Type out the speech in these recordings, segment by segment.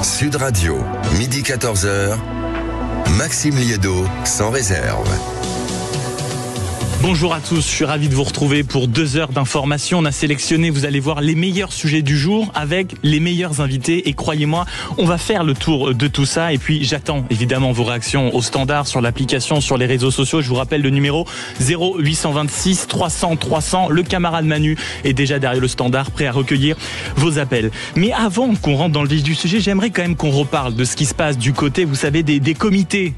Sud Radio, midi 14h, Maxime Liédot, sans réserve. Bonjour à tous, je suis ravi de vous retrouver pour 2 heures d'information. On a sélectionné, vous allez voir, les meilleurs sujets du jour avec les meilleurs invités. Et croyez-moi, on va faire le tour de tout ça. Et puis j'attends évidemment vos réactions au standard, sur l'application, sur les réseaux sociaux. Je vous rappelle le numéro 0826 300 300. Le camarade Manu est déjà derrière le standard, prêt à recueillir vos appels. Mais avant qu'on rentre dans le vif du sujet, j'aimerais quand même qu'on reparle de ce qui se passe du côté, vous savez, des comités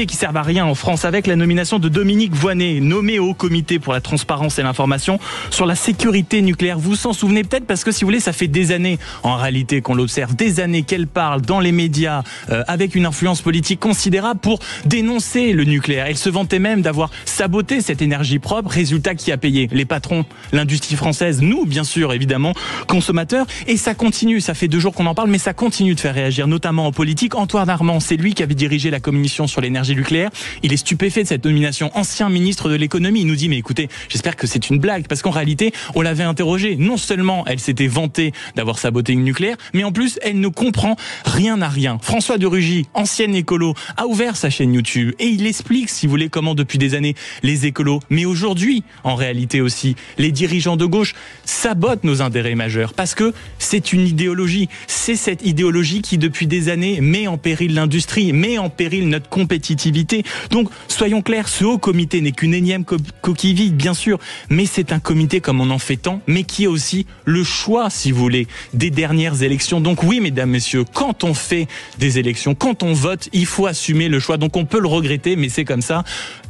qui servent à rien en France, avec la nomination de Dominique Voynet, nommé au comité pour la transparence et l'information sur la sécurité nucléaire. Vous vous en souvenez peut-être parce que, si vous voulez, ça fait des années en réalité qu'on l'observe, des années qu'elle parle dans les médias avec une influence politique considérable pour dénoncer le nucléaire. Elle se vantait même d'avoir saboté cette énergie propre, résultat qui a payé les patrons, l'industrie française, nous bien sûr évidemment consommateurs, et ça continue, ça fait 2 jours qu'on en parle, mais ça continue de faire réagir, notamment en politique. Antoine Armand, c'est lui qui avait dirigé la commission sur l'énergie nucléaire, il est stupéfait de cette nomination, ancien ministre de l'économie. Il nous dit, mais écoutez, j'espère que c'est une blague, parce qu'en réalité, on l'avait interrogée. Non seulement elle s'était vantée d'avoir saboté une nucléaire, mais en plus, elle ne comprend rien à rien. François de Rugy, ancien écolo, a ouvert sa chaîne YouTube et il explique, si vous voulez, comment depuis des années, les écolos, mais aujourd'hui, en réalité aussi, les dirigeants de gauche sabotent nos intérêts majeurs, parce que c'est une idéologie. C'est cette idéologie qui, depuis des années, met en péril l'industrie, met en péril notre compétitivité. Donc, soyons clairs, ce haut comité n'est qu'une énième coquille vide, bien sûr, mais c'est un comité comme on en fait tant, mais qui est aussi le choix, si vous voulez, des dernières élections. Donc oui, mesdames, messieurs, quand on fait des élections, quand on vote, il faut assumer le choix. Donc on peut le regretter, mais c'est comme ça.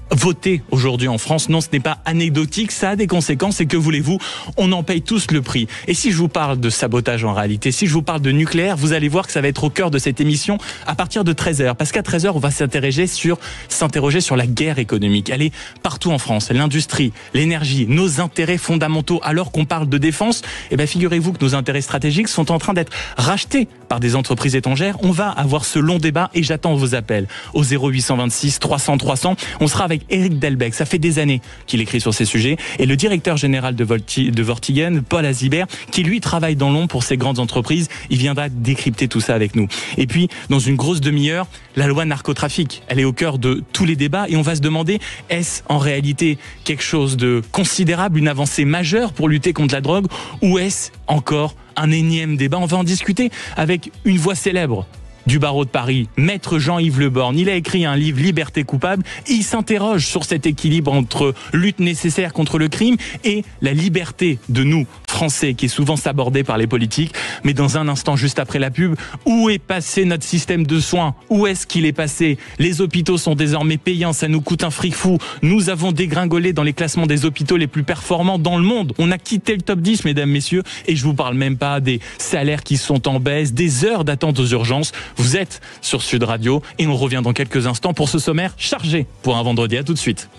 Voter aujourd'hui en France, non, ce n'est pas anecdotique, ça a des conséquences, et que voulez-vous, on en paye tous le prix. Et si je vous parle de sabotage en réalité, si je vous parle de nucléaire, vous allez voir que ça va être au cœur de cette émission à partir de 13h, parce qu'à 13h, on va s'interroger sur la guerre économique. Elle est partout en France, l'industrie, l'énergie, nos intérêts fondamentaux. Alors qu'on parle de défense, figurez-vous que nos intérêts stratégiques sont en train d'être rachetés par des entreprises étrangères. On va avoir ce long débat et j'attends vos appels au 0826 300 300. On sera avec Éric Delbecq, ça fait des années qu'il écrit sur ces sujets, et le directeur général de Vortigen, Paul Azibert, qui lui travaille dans l'ombre pour ces grandes entreprises. Il viendra décrypter tout ça avec nous. Et puis, dans une grosse demi-heure, la loi narcotrafic, elle est au cœur de tous les débats, et on va se demander, est-ce en réalité quelque chose de considérable, une avancée majeure pour lutter contre la drogue, ou est-ce encore un énième débat? On va en discuter avec une voix célèbre du barreau de Paris, maître Jean-Yves Le Borgne. Il a écrit un livre, Liberté coupable, et il s'interroge sur cet équilibre entre lutte nécessaire contre le crime et la liberté de nous, Français, qui est souvent sabordée par les politiques. Mais dans un instant, juste après la pub, où est passé notre système de soins? Où est-ce qu'il est passé? Les hôpitaux sont désormais payants, ça nous coûte un fric fou. Nous avons dégringolé dans les classements des hôpitaux les plus performants dans le monde. On a quitté le top 10, mesdames, messieurs, et je vous parle même pas des salaires qui sont en baisse, des heures d'attente aux urgences. Vous êtes sur Sud Radio et on revient dans quelques instants pour ce sommaire chargé pour un vendredi. À tout de suite.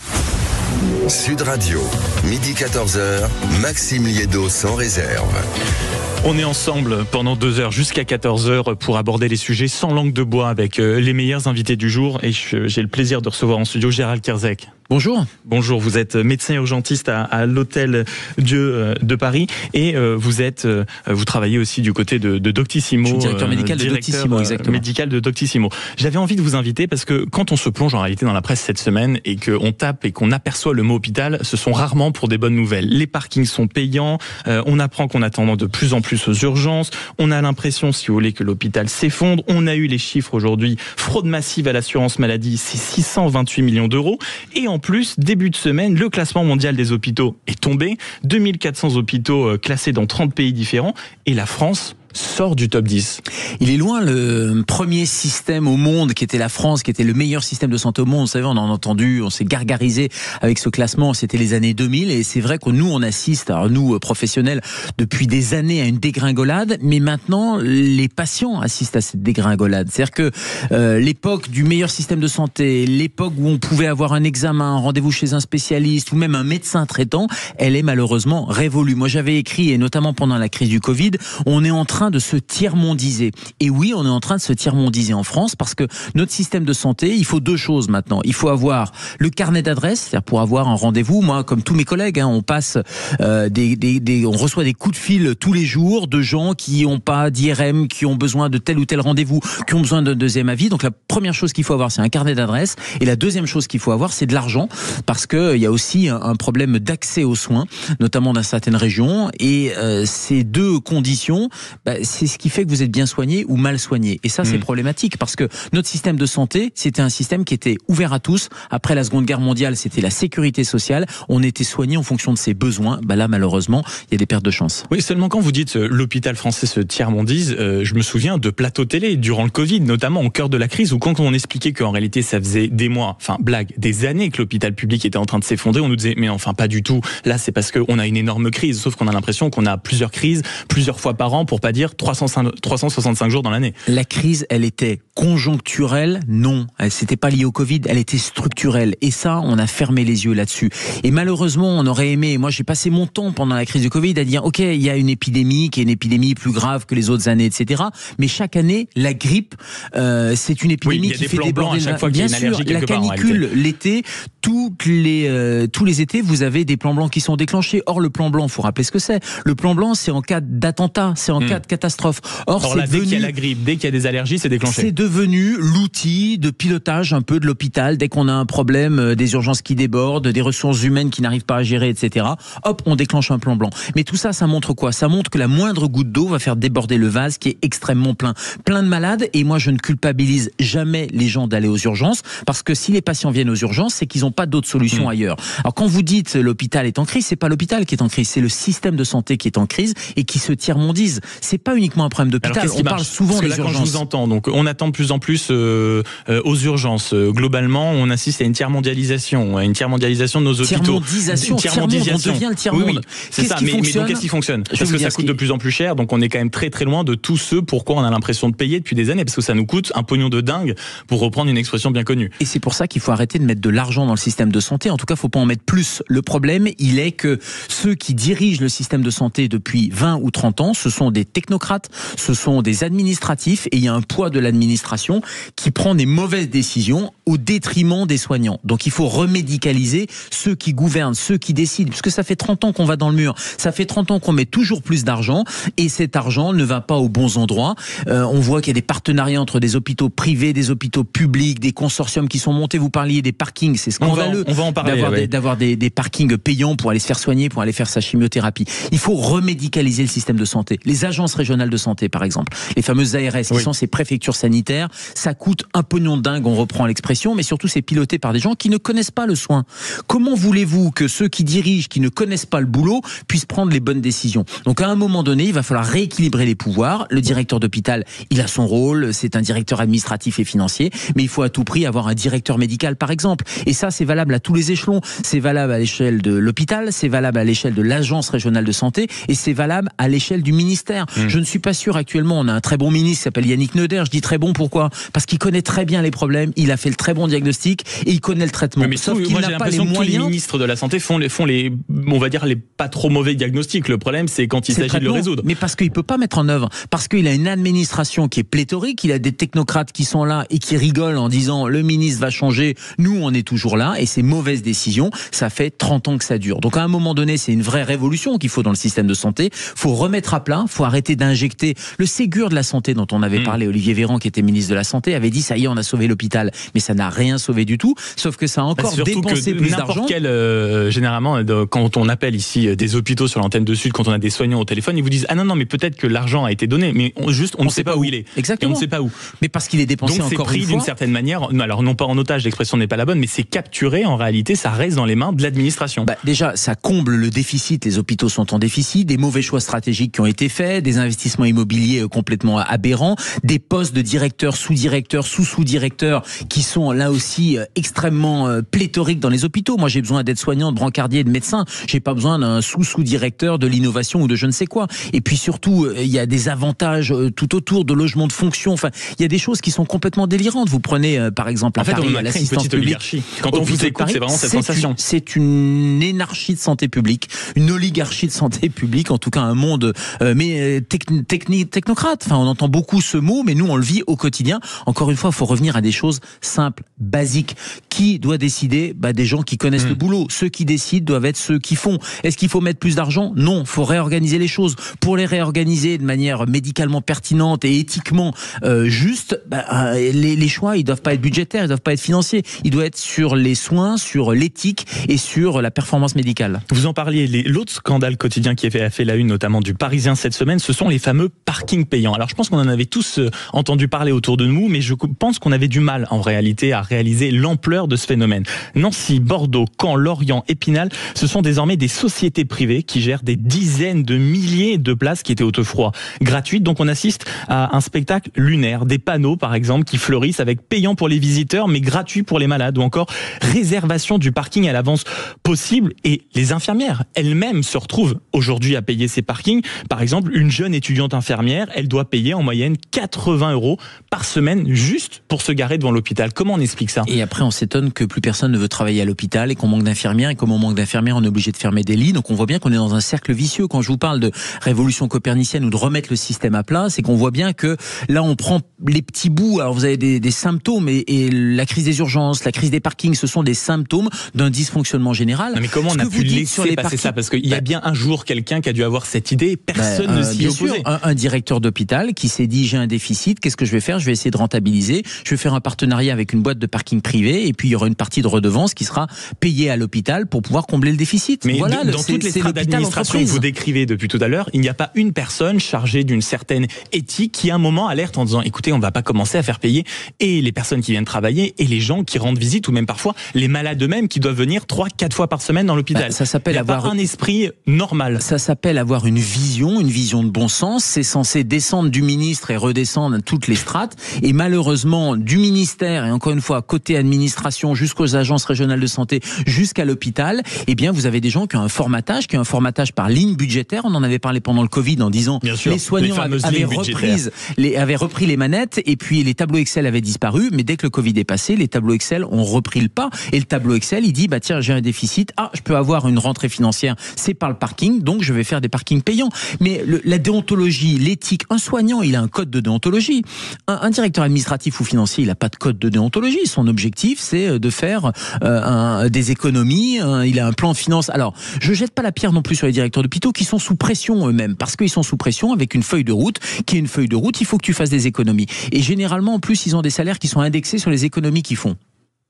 Sud Radio, midi 14h, Maxime Liédot sans réserve. On est ensemble pendant 2 heures jusqu'à 14h pour aborder les sujets sans langue de bois avec les meilleurs invités du jour, et j'ai le plaisir de recevoir en studio Gérald Kierzek. Bonjour. Bonjour, vous êtes médecin urgentiste à l'Hôtel Dieu de Paris, et vous travaillez aussi du côté de Doctissimo. Je suis directeur médical de Doctissimo, exactement. Médical de Doctissimo. J'avais envie de vous inviter parce que quand on se plonge en réalité dans la presse cette semaine et qu'on tape et qu'on aperçoit le mot hôpital, ce sont rarement pour des bonnes nouvelles. Les parkings sont payants, on apprend qu'on attend de plus en plus aux urgences, on a l'impression, si vous voulez, que l'hôpital s'effondre. On a eu les chiffres aujourd'hui, fraude massive à l'assurance maladie, c'est 628 millions d'euros, et en plus, début de semaine, le classement mondial des hôpitaux est tombé, 2400 hôpitaux classés dans 30 pays différents, et la France sort du top 10. Il est loin le premier système au monde qui était la France, qui était le meilleur système de santé au monde. Vous savez, on en a entendu, on s'est gargarisé avec ce classement, c'était les années 2000, et c'est vrai que nous, on assiste, alors nous, professionnels, depuis des années à une dégringolade, mais maintenant, les patients assistent à cette dégringolade. C'est-à-dire que l'époque du meilleur système de santé, l'époque où on pouvait avoir un examen, un rendez-vous chez un spécialiste, ou même un médecin traitant, elle est malheureusement révolue. Moi, j'avais écrit, et notamment pendant la crise du Covid, on est en train train de se tiers-mondiser. Et oui, on est en train de se tiers-mondiser en France parce que notre système de santé, il faut 2 choses maintenant. Il faut avoir le carnet d'adresse, c'est-à-dire pour avoir un rendez-vous. Moi, comme tous mes collègues, on passe on reçoit des coups de fil tous les jours de gens qui n'ont pas d'IRM, qui ont besoin de tel ou tel rendez-vous, qui ont besoin d'un deuxième avis. Donc la première chose qu'il faut avoir, c'est un carnet d'adresse. Et la deuxième chose qu'il faut avoir, c'est de l'argent, parce que il y a aussi un problème d'accès aux soins, notamment dans certaines régions. Et ces 2 conditions, c'est ce qui fait que vous êtes bien soigné ou mal soigné. Et ça, c'est problématique, parce que notre système de santé, c'était un système qui était ouvert à tous. Après la Seconde Guerre mondiale, c'était la sécurité sociale. On était soigné en fonction de ses besoins. Là, malheureusement, il y a des pertes de chance. Oui, seulement quand vous dites l'hôpital français se tiers-mondise, je me souviens de plateaux télé durant le Covid, notamment au cœur de la crise, où quand on expliquait qu'en réalité ça faisait des mois, des années que l'hôpital public était en train de s'effondrer, on nous disait mais enfin pas du tout. Là, c'est parce qu'on a une énorme crise, sauf qu'on a l'impression qu'on a plusieurs crises, plusieurs fois par an, pour pas dire 365 jours dans l'année. La crise, elle était conjoncturelle? Non, c'était pas lié au Covid, elle était structurelle. Et ça, on a fermé les yeux là-dessus. Et malheureusement, on aurait aimé, moi j'ai passé mon temps pendant la crise du Covid à dire ok, il y a une épidémie qui est une épidémie plus grave que les autres années, etc. Mais chaque année, la grippe, c'est une épidémie qui fait déborder. Bien sûr, la canicule l'été, tous les étés, vous avez des plans blancs qui sont déclenchés. Or, le plan blanc, faut rappeler ce que c'est. Le plan blanc, c'est en cas d'attentat, c'est en cas de catastrophe. Or là, dès qu'il y a la grippe, dès qu'il y a des allergies, c'est déclenché. C'est devenu l'outil de pilotage un peu de l'hôpital. Dès qu'on a un problème, des urgences qui débordent, des ressources humaines qui n'arrivent pas à gérer, etc. Hop, on déclenche un plan blanc. Mais tout ça, ça montre quoi? Ça montre que la moindre goutte d'eau va faire déborder le vase qui est extrêmement plein. Plein de malades, et moi je ne culpabilise jamais les gens d'aller aux urgences, parce que si les patients viennent aux urgences, c'est qu'ils n'ont pas d'autres solutions ailleurs. Alors quand vous dites l'hôpital est en crise, c'est pas l'hôpital qui est en crise, c'est le système de santé qui est en crise et qui se tiers-mondise. C'est pas uniquement un problème d'hôpital. On parle souvent des urgences. Quand je vous entends, donc on attend de plus en plus aux urgences. Globalement, on assiste à une tiers-mondialisation, de nos hôpitaux. Tiers-mondisation. On devient le tiers-monde. Oui, c'est ça. Mais donc qu'est-ce qui fonctionne? Parce que ça coûte de plus en plus cher, donc on est quand même très très loin de tous ceux pourquoi on a l'impression de payer depuis des années, parce que ça nous coûte un pognon de dingue, pour reprendre une expression bien connue. Et c'est pour ça qu'il faut arrêter de mettre de l'argent dans le système de santé. En tout cas, il ne faut pas en mettre plus. Le problème, il est que ceux qui dirigent le système de santé depuis 20 ou 30 ans, ce sont des technocrates, ce sont des administratifs, et il y a un poids de l'administration qui prend des mauvaises décisions au détriment des soignants. Donc il faut remédicaliser ceux qui gouvernent, ceux qui décident, parce que ça fait 30 ans qu'on va dans le mur, ça fait 30 ans qu'on met toujours plus d'argent, et cet argent ne va pas aux bons endroits. On voit qu'il y a des partenariats entre des hôpitaux privés, des hôpitaux publics, des consortiums qui sont montés. Vous parliez des parkings, c'est scandaleux on va en parler, d'avoir des parkings payants pour aller se faire soigner, pour aller faire sa chimiothérapie. Il faut remédicaliser le système de santé. Les agences régionales de santé, par exemple, les fameuses ARS, qui sont ces préfectures sanitaires, ça coûte un pognon de dingue, on reprend l'expression, mais surtout c'est piloté par des gens qui ne connaissent pas le soin. Comment voulez-vous que ceux qui dirigent, qui ne connaissent pas le boulot, puissent prendre les bonnes décisions? Donc à un moment donné, il va falloir rééquilibrer les pouvoirs. Le directeur d'hôpital, il a son rôle, c'est un directeur administratif et financier, mais il faut à tout prix avoir un directeur médical, par exemple. Et ça, c'est valable à tous les échelons. C'est valable à l'échelle de l'hôpital, c'est valable à l'échelle de l'agence régionale de santé, et c'est valable à l'échelle du ministère. Je ne suis pas sûr actuellement, on a un très bon ministre qui s'appelle Yannick Neuder. Je dis très bon, pourquoi? Parce qu'il connaît très bien les problèmes, il a fait le très bon diagnostic et il connaît le traitement. Mais sauf qu'il n'a pas les moyens. Que les ministres de la santé font les, on va dire, les pas trop mauvais diagnostics. Le problème, c'est quand il s'agit de le résoudre. Mais parce qu'il peut pas mettre en œuvre, parce qu'il a une administration qui est pléthorique, il a des technocrates qui sont là et qui rigolent en disant le ministre va changer, nous on est toujours là, et ces mauvaises décisions, ça fait 30 ans que ça dure. Donc à un moment donné, c'est une vraie révolution qu'il faut dans le système de santé. Faut remettre à plat, faut arrêter d'injecter le Ségur de la santé dont on avait parlé. Olivier Véran, qui était ministre de la Santé, avait dit ça y est, on a sauvé l'hôpital, mais ça n'a rien sauvé du tout, sauf que ça a encore dépensé plus d'argent. Généralement, quand on appelle ici des hôpitaux sur l'antenne de Sud, quand on a des soignants au téléphone, ils vous disent ah non mais peut-être que l'argent a été donné, mais on ne sait pas où il est. Exactement. Et on ne sait pas où. Mais parce qu'il est dépensé encore une fois. Donc c'est pris d'une certaine manière, alors non pas en otage, l'expression n'est pas la bonne, mais c'est capturé en réalité, ça reste dans les mains de l'administration. Déjà, ça comble le déficit, les hôpitaux sont en déficit, des mauvais choix stratégiques qui ont été faits, des investissements immobiliers complètement aberrants, des postes de directeurs, sous-directeurs, sous-sous-directeurs qui sont là aussi extrêmement pléthoriques dans les hôpitaux. Moi, j'ai besoin d'aides-soignants, de brancardiers, de médecins. J'ai pas besoin d'un sous-sous-directeur de l'innovation ou de je ne sais quoi. Et puis surtout, il y a des avantages tout autour de logements de fonction. Enfin, il y a des choses qui sont complètement délirantes. Vous prenez par exemple à Paris l'assistance publique. Quand on vous écoute, c'est vraiment cette sensation. C'est une énarchie de santé publique, une oligarchie de santé publique, en tout cas un monde technocrate. Enfin, on entend beaucoup ce mot, mais nous on le vit au quotidien. Encore une fois, il faut revenir à des choses simples, basiques. Qui doit décider? Des gens qui connaissent le boulot. Ceux qui décident doivent être ceux qui font. Est-ce qu'il faut mettre plus d'argent? Non, il faut réorganiser les choses. Pour les réorganiser de manière médicalement pertinente et éthiquement juste, les choix, ils doivent pas être budgétaires, ils doivent pas être financiers. Ils doivent être sur les soins, sur l'éthique et sur la performance médicale. Vous en parliez, l'autre scandale quotidien qui a fait la une, notamment du Parisien cette semaine, ce sont les fameux parkings payants. Alors je pense qu'on en avait tous entendu parler autour de nous, mais je pense qu'on avait du mal en réalité à réaliser l'ampleur de ce phénomène. Nancy, Bordeaux, Caen, Lorient, Épinal, ce sont désormais des sociétés privées qui gèrent des dizaines de milliers de places qui étaient autrefois gratuites. Donc on assiste à un spectacle lunaire, des panneaux par exemple qui fleurissent avec payant pour les visiteurs mais gratuit pour les malades, ou encore réservation du parking à l'avance possible, et les infirmières elles-mêmes se retrouvent aujourd'hui à payer ces parkings. Par exemple, une jeune étudiante infirmière, elle doit payer en moyenne 80 € par semaine juste pour se garer devant l'hôpital. Comment on explique ça? Et après on s'étonne que plus personne ne veut travailler à l'hôpital et qu'on manque d'infirmières, et comme on manque d'infirmières on est obligé de fermer des lits. Donc on voit bien qu'on est dans un cercle vicieux. Quand je vous parle de révolution copernicienne ou de remettre le système à plat, c'est qu'on voit bien que là on prend les petits bouts. Alors vous avez des symptômes, et la crise des urgences, la crise des parkings, ce sont des symptômes d'un dysfonctionnement général. Non mais comment on a pu laisser passer ça? Parce qu'il y a bien un jour quelqu'un qui a dû avoir cette idée, personne ne s'y opposait. Un directeur d'hôpital qui s'est dit j'ai un déficit, qu'est-ce que je vais faire? Je vais essayer de rentabiliser, je vais faire un partenariat avec une boîte de parking privé, et puis il y aura une partie de redevance qui sera payée à l'hôpital pour pouvoir combler le déficit. Mais voilà, dans toutes les strates d'administration que vous décrivez depuis tout à l'heure, il n'y a pas une personne chargée d'une certaine éthique qui à un moment alerte en disant écoutez, on va pas commencer à faire payer et les personnes qui viennent travailler et les gens qui rendent visite, ou même parfois les malades eux-mêmes qui doivent venir 3-4 fois par semaine dans l'hôpital. Ça s'appelle avoir un esprit normal. Ça s'appelle avoir une vision de bon sens. C'est censé descendre du ministre et redescendre à toutes les strates. Et malheureusement, du ministère, et encore une fois, côté administration, jusqu'aux agences régionales de santé, jusqu'à l'hôpital, eh bien, vous avez des gens qui ont un formatage par ligne budgétaire. On en avait parlé pendant le Covid en disant les soignants avaient repris les manettes, et puis les tableaux Excel avaient disparu. Mais dès que le Covid est passé, les tableaux Excel ont repris le pas. Et le tableau Excel, il dit, tiens, j'ai un déficit. Je peux avoir une rentrée financière. C'est par le parking. Donc, je vais faire des parkings payants. Mais la déontologie, l'éthique, un soignant, il a un code de déontologie. Un directeur administratif ou financier, il n'a pas de code de déontologie. Son objectif, c'est de faire des économies. Il a un plan de finance. Alors, je jette pas la pierre non plus sur les directeurs d'hôpitaux qui sont sous pression eux-mêmes, parce qu'ils sont sous pression avec une feuille de route qui est une feuille de route. Il faut que tu fasses des économies. Et généralement, en plus, ils ont des salaires qui sont indexés sur les économies qu'ils font.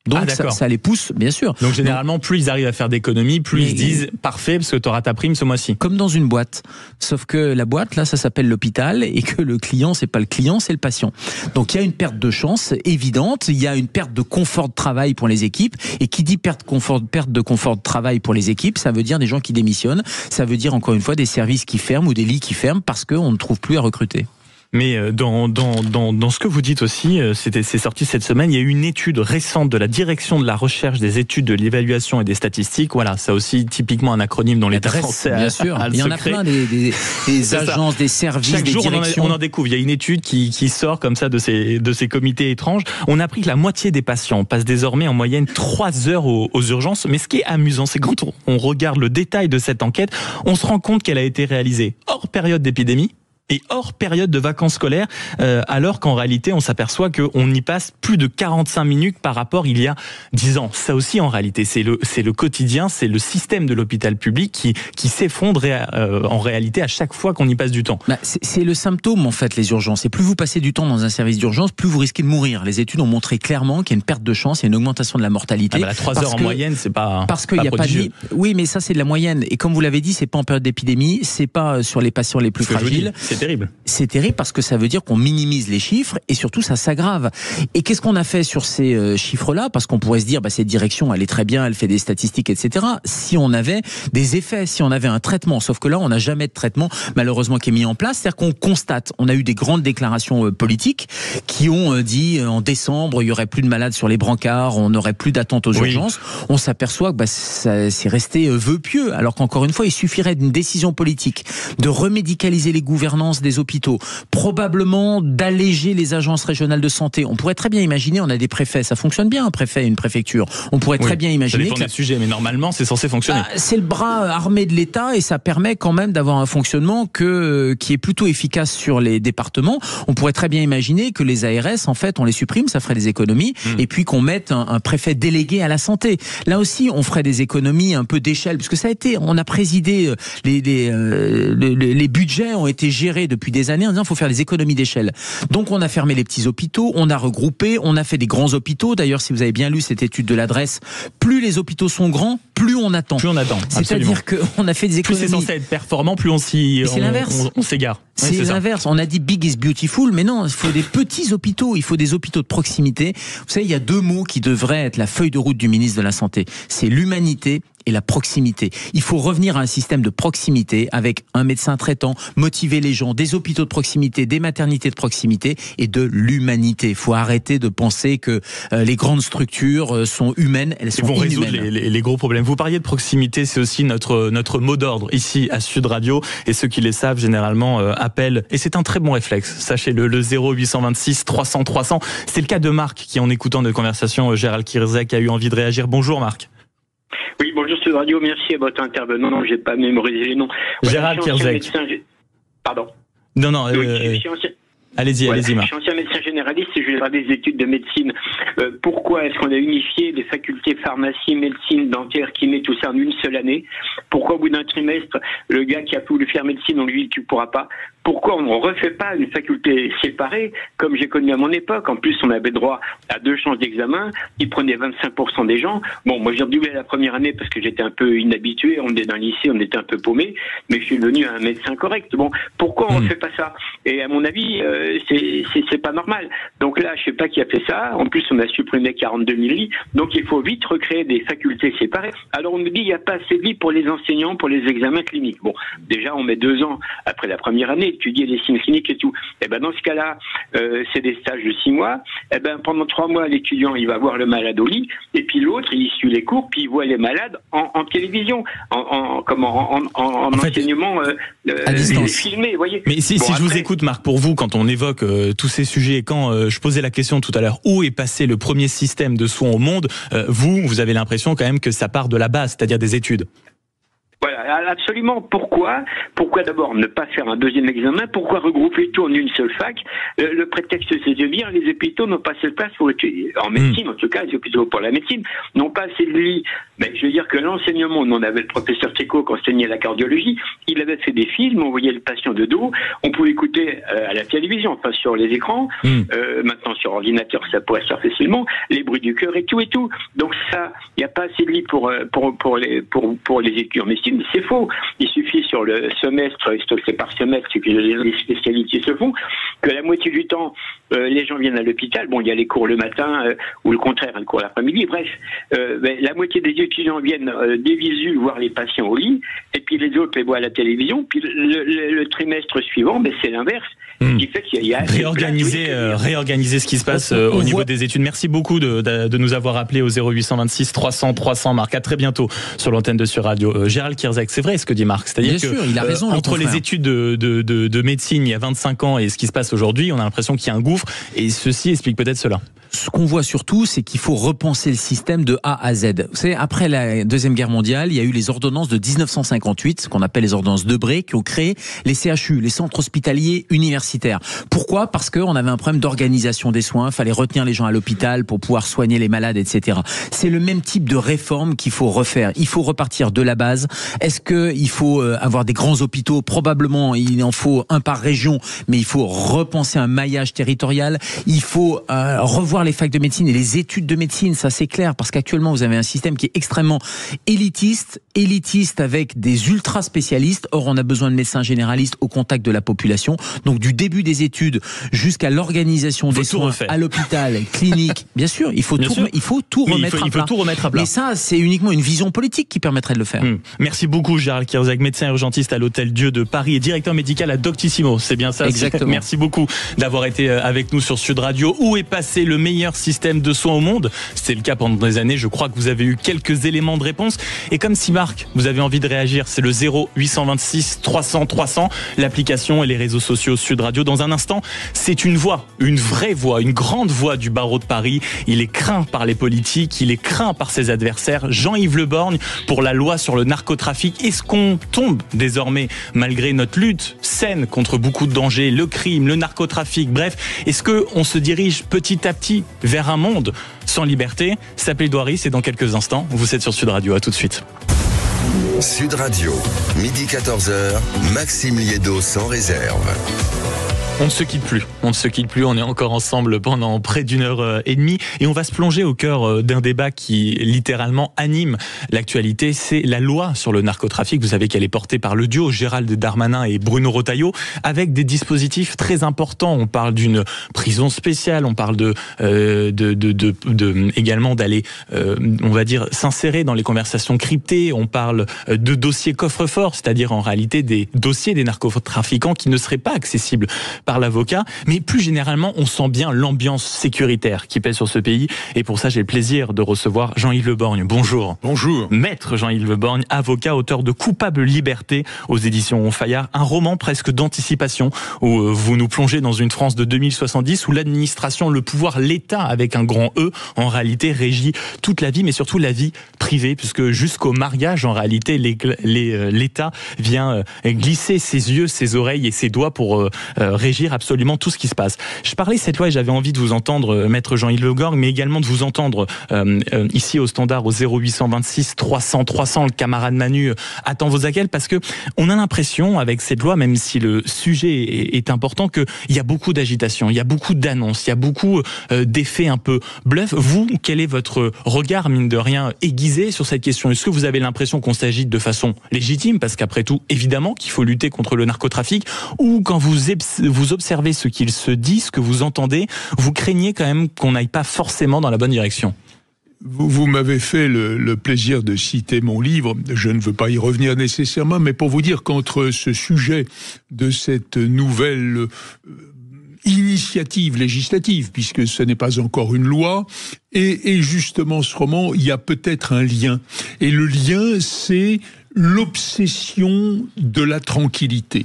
Donc ça les pousse, bien sûr. Donc généralement, plus ils arrivent à faire d'économies, plus ils se disent parfait, parce que tu auras ta prime ce mois-ci. Comme dans une boîte. Sauf que la boîte, là, ça s'appelle l'hôpital, et que le client, c'est pas le client, c'est le patient. Donc il y a une perte de chance évidente, il y a une perte de confort de travail pour les équipes. Et qui dit perte de confort de travail pour les équipes, ça veut dire des gens qui démissionnent, ça veut dire encore une fois des services qui ferment ou des lits qui ferment parce qu'on ne trouve plus à recruter. Mais dans ce que vous dites aussi, c'est sorti cette semaine, il y a eu une étude récente de la direction de la recherche, des études, de l'évaluation et des statistiques. Voilà, ça aussi typiquement un acronyme dont les Français bien sûr. Il y en a plein des agences, des services, chaque des jour, directions. On en découvre. Il y a une étude qui sort comme ça de ces comités étranges. On a appris que la moitié des patients passent désormais en moyenne 3 heures aux urgences. Mais ce qui est amusant, c'est quand on regarde le détail de cette enquête, on se rend compte qu'elle a été réalisée hors période d'épidémie et hors période de vacances scolaires, alors qu'en réalité, on s'aperçoit qu'on y passe plus de 45 minutes par rapport il y a 10 ans. Ça aussi, en réalité, c'est le quotidien, c'est le système de l'hôpital public qui s'effondre en réalité à chaque fois qu'on y passe du temps. C'est le symptôme, en fait, les urgences. Et plus vous passez du temps dans un service d'urgence, plus vous risquez de mourir. Les études ont montré clairement qu'il y a une perte de chance, il y a une augmentation de la mortalité. 3 heures en moyenne, c'est pas parce qu'il n'y a pas de... Oui, mais ça, c'est de la moyenne. Et comme vous l'avez dit, c'est pas en période d'épidémie, c'est pas sur les patients les plus fragiles. C'est terrible. C'est terrible parce que ça veut dire qu'on minimise les chiffres et surtout ça s'aggrave. Et qu'est-ce qu'on a fait sur ces chiffres-là? Parce qu'on pourrait se dire, cette direction, elle est très bien, elle fait des statistiques, etc. Si on avait des effets, si on avait un traitement. Sauf que là, on n'a jamais de traitement, malheureusement, qui est mis en place. C'est-à-dire qu'on constate, on a eu des grandes déclarations politiques qui ont dit en décembre, il y aurait plus de malades sur les brancards, on n'aurait plus d'attente aux urgences. On s'aperçoit que c'est resté vœu pieux. Alors qu'encore une fois, il suffirait d'une décision politique de remédicaliser les gouvernants gouvernance des hôpitaux, probablement d'alléger les agences régionales de santé. On pourrait très bien imaginer, on a des préfets, ça fonctionne bien un préfet et une préfecture. On pourrait très bien imaginer... Ça dépend des sujets, mais normalement c'est censé fonctionner. C'est le bras armé de l'État et ça permet quand même d'avoir un fonctionnement qui est plutôt efficace sur les départements. On pourrait très bien imaginer que les ARS, en fait, on les supprime, ça ferait des économies, et puis qu'on mette un préfet délégué à la santé. Là aussi, on ferait des économies un peu d'échelle, puisque ça a été, on a présidé, les budgets ont été gérés depuis des années en disant qu'il faut faire des économies d'échelle. Donc on a fermé les petits hôpitaux, on a regroupé, on a fait des grands hôpitaux. D'ailleurs, si vous avez bien lu cette étude de l'adresse, plus les hôpitaux sont grands, plus on attend. Plus on attend. C'est-à-dire qu'on a fait des économies. Plus c'est censé être performant, plus on s'égare. C'est l'inverse. On a dit big is beautiful, mais non, il faut des petits hôpitaux, il faut des hôpitaux de proximité. Vous savez, il y a deux mots qui devraient être la feuille de route du ministre de la Santé. C'est l'humanité et la proximité. Il faut revenir à un système de proximité avec un médecin traitant, motiver les gens, des hôpitaux de proximité, des maternités de proximité et de l'humanité. Il faut arrêter de penser que les grandes structures sont humaines, elles sont inhumaines. Ils vont résoudre les gros problèmes. Vous parliez de proximité, c'est aussi notre mot d'ordre ici à Sud Radio, et ceux qui les savent généralement appellent, et c'est un très bon réflexe, sachez-le, le 0826 300 300. C'est le cas de Marc qui, en écoutant notre conversation, Gérald Kierzek, a eu envie de réagir. Bonjour Marc. Oui, bonjour Sud Radio, merci à votre intervenant. Non, j'ai pas mémorisé les noms. Gérald Kierzek. Pardon. Non, allez-y, Marc. Je suis ancien médecin généraliste et j'ai fait des études de médecine. Pourquoi est-ce qu'on a unifié les facultés pharmacie, médecine, dentaire, kiné, tout ça en une seule année? Pourquoi au bout d'un trimestre, le gars qui a voulu faire médecine, on lui dit tu pourras pas? Pourquoi on ne refait pas une faculté séparée, comme j'ai connu à mon époque? En plus, on avait droit à 2 chances d'examen, ils prenaient 25% des gens. Bon, moi j'ai redoublé la première année parce que j'étais un peu inhabitué, on était dans le lycée, on était un peu paumé, mais je suis devenu un médecin correct. Bon, pourquoi on ne fait pas ça? Et à mon avis, c'est pas normal. Donc là, je sais pas qui a fait ça. En plus, on a supprimé 42 000 lits. Donc il faut vite recréer des facultés séparées. Alors on nous dit il n'y a pas assez de lits pour les enseignants, pour les examens cliniques. Bon, déjà on met 2 ans après la première année, étudier les signes cliniques et tout. Et ben dans ce cas-là, c'est des stages de 6 mois. Et ben pendant 3 mois, l'étudiant il va voir le malade au lit, et puis l'autre il suit les cours, puis il voit les malades en télévision, en enseignement à distance. Filmé, voyez. Mais si je vous écoute, Marc, pour vous, quand on évoque tous ces sujets, quand je posais la question tout à l'heure, où est passé le premier système de soins au monde, vous avez l'impression quand même que ça part de la base, c'est-à-dire des études. Voilà, absolument. Pourquoi d'abord ne pas faire un deuxième examen? Pourquoi regrouper tout en une seule fac? Le prétexte, c'est de dire les hôpitaux n'ont pas assez de place pour étudier. En médecine, en tout cas, les hôpitaux pour la médecine n'ont pas assez de lits. Mais je veux dire que l'enseignement, on avait le professeur Téco qui enseignait la cardiologie, il avait fait des films, on voyait le patient de dos, on pouvait écouter à la télévision, enfin sur les écrans, maintenant sur ordinateur, ça pourrait se faire facilement, les bruits du cœur et tout. Donc ça, il n'y a pas assez de lits pour les étudiants en médecine. C'est faux. Il suffit sur le semestre, c'est par semestre que les spécialités se font, que la moitié du temps, les gens viennent à l'hôpital. Bon, il y a les cours le matin ou le contraire, le cours l'après-midi. Bref, la moitié des étudiants viennent des visus voir les patients au lit, et puis les autres les voient à la télévision. Puis le trimestre suivant, c'est l'inverse. Ce qui fait qu'il y a réorganiser ce qui se passe au niveau des études. Merci beaucoup de nous avoir appelé au 0826 300 300. Marc, à très bientôt sur l'antenne de Sud Radio. Gérald Kierzek, c'est vrai ce que dit Marc, c'est-à-dire bien sûr, il a raison, entre les études de médecine il y a 25 ans et ce qui se passe aujourd'hui, on a l'impression qu'il y a un gouffre, et ceci explique peut-être cela. Ce qu'on voit surtout, c'est qu'il faut repenser le système de A à Z. Vous savez, après la Deuxième Guerre mondiale, il y a eu les ordonnances de 1958, ce qu'on appelle les ordonnances Debré, qui ont créé les CHU, les centres hospitaliers universitaires. Pourquoi? Parce qu'on avait un problème d'organisation des soins, il fallait retenir les gens à l'hôpital pour pouvoir soigner les malades, etc. C'est le même type de réforme qu'il faut refaire. Il faut repartir de la base. Est-ce qu'il faut avoir des grands hôpitaux? Probablement, il en faut un par région, mais il faut repenser un maillage territorial. Il faut revoir les facs de médecine et les études de médecine, ça c'est clair, parce qu'actuellement vous avez un système qui est extrêmement élitiste avec des ultra spécialistes. Or on a besoin de médecins généralistes au contact de la population. Donc du début des études jusqu'à l'organisation des soins à l'hôpital, clinique, bien sûr, il faut tout remettre à plat. Il faut tout remettre à plat. Mais ça, c'est uniquement une vision politique qui permettrait de le faire. Merci. Merci beaucoup Gérald Kierzek, médecin urgentiste à l'Hôtel Dieu de Paris et directeur médical à Doctissimo. C'est bien ça? Exactement. Merci beaucoup d'avoir été avec nous sur Sud Radio. Où est passé le meilleur système de soins au monde? C'était le cas pendant des années. Je crois que vous avez eu quelques éléments de réponse. Et comme si Marc, vous avez envie de réagir, c'est le 0826 300 300, l'application et les réseaux sociaux Sud Radio. Dans un instant, c'est une voix, une vraie voix, une grande voix du barreau de Paris. Il est craint par les politiques, il est craint par ses adversaires. Jean-Yves Le Borgne pour la loi sur le narcotrafic. Est-ce qu'on tombe désormais, malgré notre lutte saine contre beaucoup de dangers, le crime, le narcotrafic, bref, est-ce qu'on se dirige petit à petit vers un monde sans liberté? Sa plaidoirie, c'est dans quelques instants. Vous êtes sur Sud Radio, à tout de suite. Sud Radio, midi 14h, Maxime Liédo sans réserve. On ne se quitte plus, on est encore ensemble pendant près d'une heure et demie et on va se plonger au cœur d'un débat qui littéralement anime l'actualité, c'est la loi sur le narcotrafic. Vous savez qu'elle est portée par le duo Gérald Darmanin et Bruno Retailleau avec des dispositifs très importants. On parle d'une prison spéciale, on parle également d'aller, on va dire, s'insérer dans les conversations cryptées, on parle de dossiers coffre-fort, c'est-à-dire en réalité des dossiers des narcotrafiquants qui ne seraient pas accessibles par l'avocat, mais plus généralement, on sent bien l'ambiance sécuritaire qui pèse sur ce pays. Et pour ça, j'ai le plaisir de recevoir Jean-Yves Le Borgne. Bonjour. Bonjour. Maître Jean-Yves Le Borgne, avocat, auteur de Coupable Liberté aux éditions Fayard, un roman presque d'anticipation où vous nous plongez dans une France de 2070 où l'administration, le pouvoir, l'État avec un grand E, en réalité régit toute la vie, mais surtout la vie privée, puisque jusqu'au mariage, en réalité, l'État vient glisser ses yeux, ses oreilles et ses doigts pour régir absolument tout ce qui se passe. Je parlais de cette loi et j'avais envie de vous entendre, maître Jean-Yves Le Borgne, mais également de vous entendre ici au standard au 0826 300 300. Le camarade Manu attend vos appels parce que on a l'impression avec cette loi, même si le sujet est important, qu'il y a beaucoup d'agitation, il y a beaucoup d'annonces, il y a beaucoup d'effets un peu bluff. Vous, quel est votre regard, mine de rien, aiguisé sur cette question? Est-ce que vous avez l'impression qu'on s'agite de façon légitime, parce qu'après tout, évidemment qu'il faut lutter contre le narcotrafic, ou quand vous observez ce qu'il se dit, ce que vous entendez, vous craignez quand même qu'on n'aille pas forcément dans la bonne direction? Vous m'avez fait le plaisir de citer mon livre, je ne veux pas y revenir nécessairement, mais pour vous dire qu'entre ce sujet de cette nouvelle initiative législative, puisque ce n'est pas encore une loi, et justement ce roman, il y a peut-être un lien. Et le lien, c'est l'obsession de la tranquillité.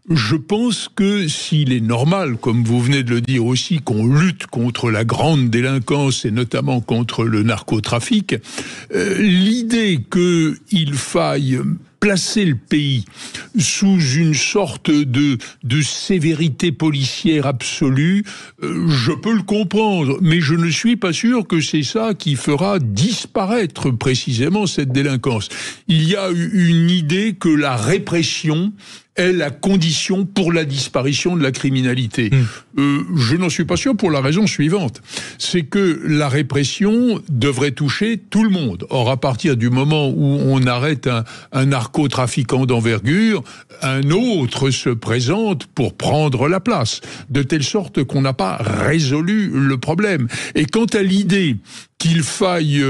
Je pense que s'il est normal, comme vous venez de le dire aussi, qu'on lutte contre la grande délinquance et notamment contre le narcotrafic, l'idée qu'il faille placer le pays sous une sorte de sévérité policière absolue, je peux le comprendre, mais je ne suis pas sûr que c'est ça qui fera disparaître précisément cette délinquance. Il y a une idée que la répression est la condition pour la disparition de la criminalité. Je n'en suis pas sûr pour la raison suivante. C'est que la répression devrait toucher tout le monde. Or, à partir du moment où on arrête un narcotrafiquant d'envergure, un autre se présente pour prendre la place, de telle sorte qu'on n'a pas résolu le problème. Et quant à l'idée qu'il faille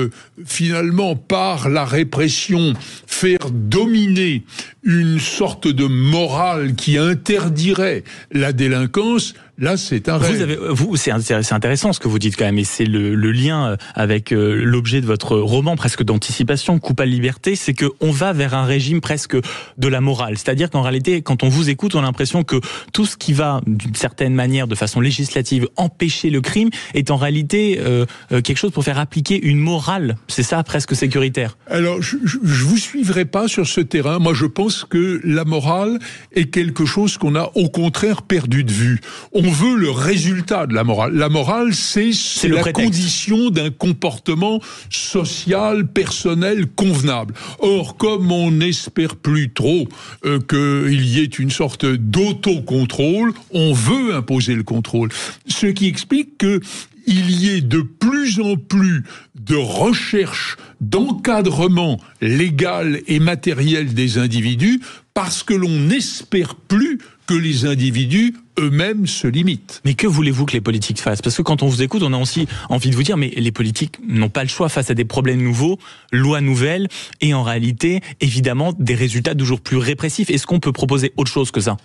finalement par la répression faire dominer une sorte de morale qui interdirait la délinquance, là c'est un rêve. C'est intéressant ce que vous dites quand même, et c'est le lien avec l'objet de votre roman presque d'anticipation, Coupable Liberté, c'est qu'on va vers un régime presque de la morale. C'est-à-dire qu'en réalité, quand on vous écoute, on a l'impression que tout ce qui va d'une certaine manière, de façon législative, empêcher le crime, est en réalité quelque chose pour faire appliquer une morale, c'est ça, presque sécuritaire. Alors, je vous suivrai pas sur ce terrain. Moi, je pense que la morale est quelque chose qu'on a au contraire perdu de vue. On veut le résultat de la morale. La morale, c'est la condition d'un comportement social, personnel, convenable. Or, comme on n'espère plus trop qu'il y ait une sorte d'autocontrôle, on veut imposer le contrôle. Ce qui explique que il y ait de plus en plus de recherche, d'encadrement légal et matériel des individus, parce que l'on n'espère plus que les individus eux-mêmes se limitent. Mais que voulez-vous que les politiques fassent? Parce que quand on vous écoute, on a aussi envie de vous dire, mais les politiques n'ont pas le choix face à des problèmes nouveaux, lois nouvelles, et en réalité, évidemment, des résultats toujours plus répressifs. Est-ce qu'on peut proposer autre chose que ça?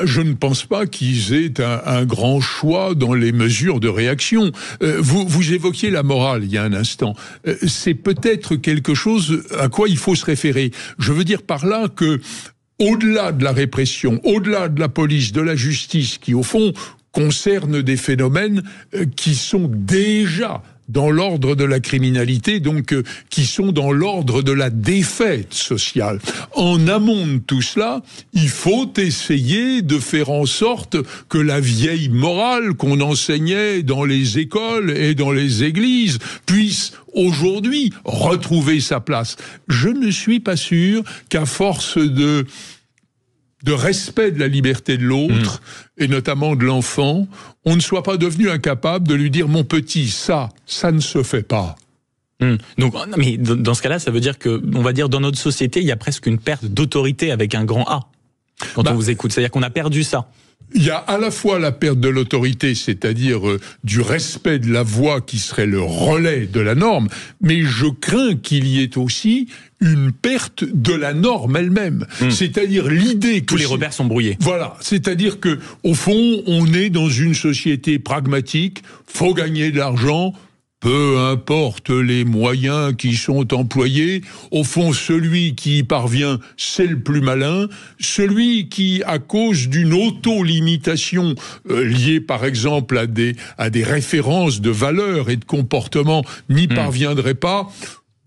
Je ne pense pas qu'ils aient un grand choix dans les mesures de réaction. Vous évoquiez la morale il y a un instant. C'est peut-être quelque chose à quoi il faut se référer. Je veux dire par là que, au-delà de la répression, au-delà de la police, de la justice, qui au fond concernent des phénomènes qui sont déjà dans l'ordre de la criminalité, donc qui sont dans l'ordre de la défaite sociale. En amont de tout cela, il faut essayer de faire en sorte que la vieille morale qu'on enseignait dans les écoles et dans les églises puisse aujourd'hui retrouver sa place. Je ne suis pas sûr qu'à force de respect de la liberté de l'autre, et notamment de l'enfant, on ne soit pas devenu incapable de lui dire « mon petit, ça ne se fait pas ». Donc, mais dans ce cas-là, ça veut dire que, on va dire, dans notre société, il y a presque une perte d'autorité avec un grand A, quand on vous écoute. C'est-à-dire qu'on a perdu ça. Il y a à la fois la perte de l'autorité, c'est-à-dire du respect de la voix qui serait le relais de la norme, mais je crains qu'il y ait aussi une perte de la norme elle-même. C'est-à-dire l'idée que... Tous les repères sont brouillés. Voilà. C'est-à-dire que, au fond, on est dans une société pragmatique, faut gagner de l'argent, peu importe les moyens qui sont employés, au fond, celui qui y parvient, c'est le plus malin. Celui qui, à cause d'une auto-limitation liée, par exemple, à des références de valeurs et de comportements, n'y parviendrait pas,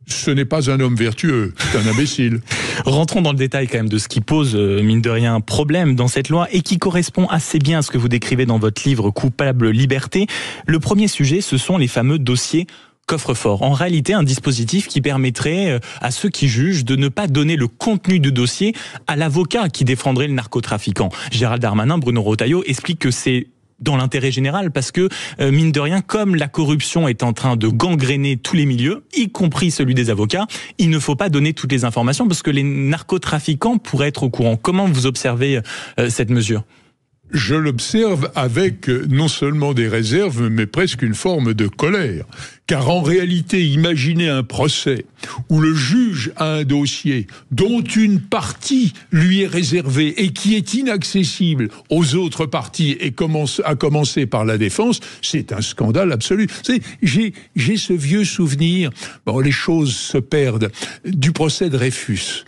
ce n'est pas un homme vertueux, c'est un imbécile. Rentrons dans le détail quand même de ce qui pose, mine de rien, problème dans cette loi et qui correspond assez bien à ce que vous décrivez dans votre livre Coupable Liberté. Le premier sujet, ce sont les fameux dossiers coffre-fort. En réalité, un dispositif qui permettrait à ceux qui jugent de ne pas donner le contenu du dossier à l'avocat qui défendrait le narcotrafiquant. Gérald Darmanin, Bruno Retailleau explique que c'est dans l'intérêt général, parce que, mine de rien, comme la corruption est en train de gangréner tous les milieux, y compris celui des avocats, il ne faut pas donner toutes les informations, parce que les narcotrafiquants pourraient être au courant. Comment vous observez cette mesure ? Je l'observe avec non seulement des réserves, mais presque une forme de colère. Car en réalité, imaginez un procès où le juge a un dossier dont une partie lui est réservée et qui est inaccessible aux autres parties, et à commencer par la défense, c'est un scandale absolu. J'ai ce vieux souvenir, les choses se perdent, du procès de Dreyfus.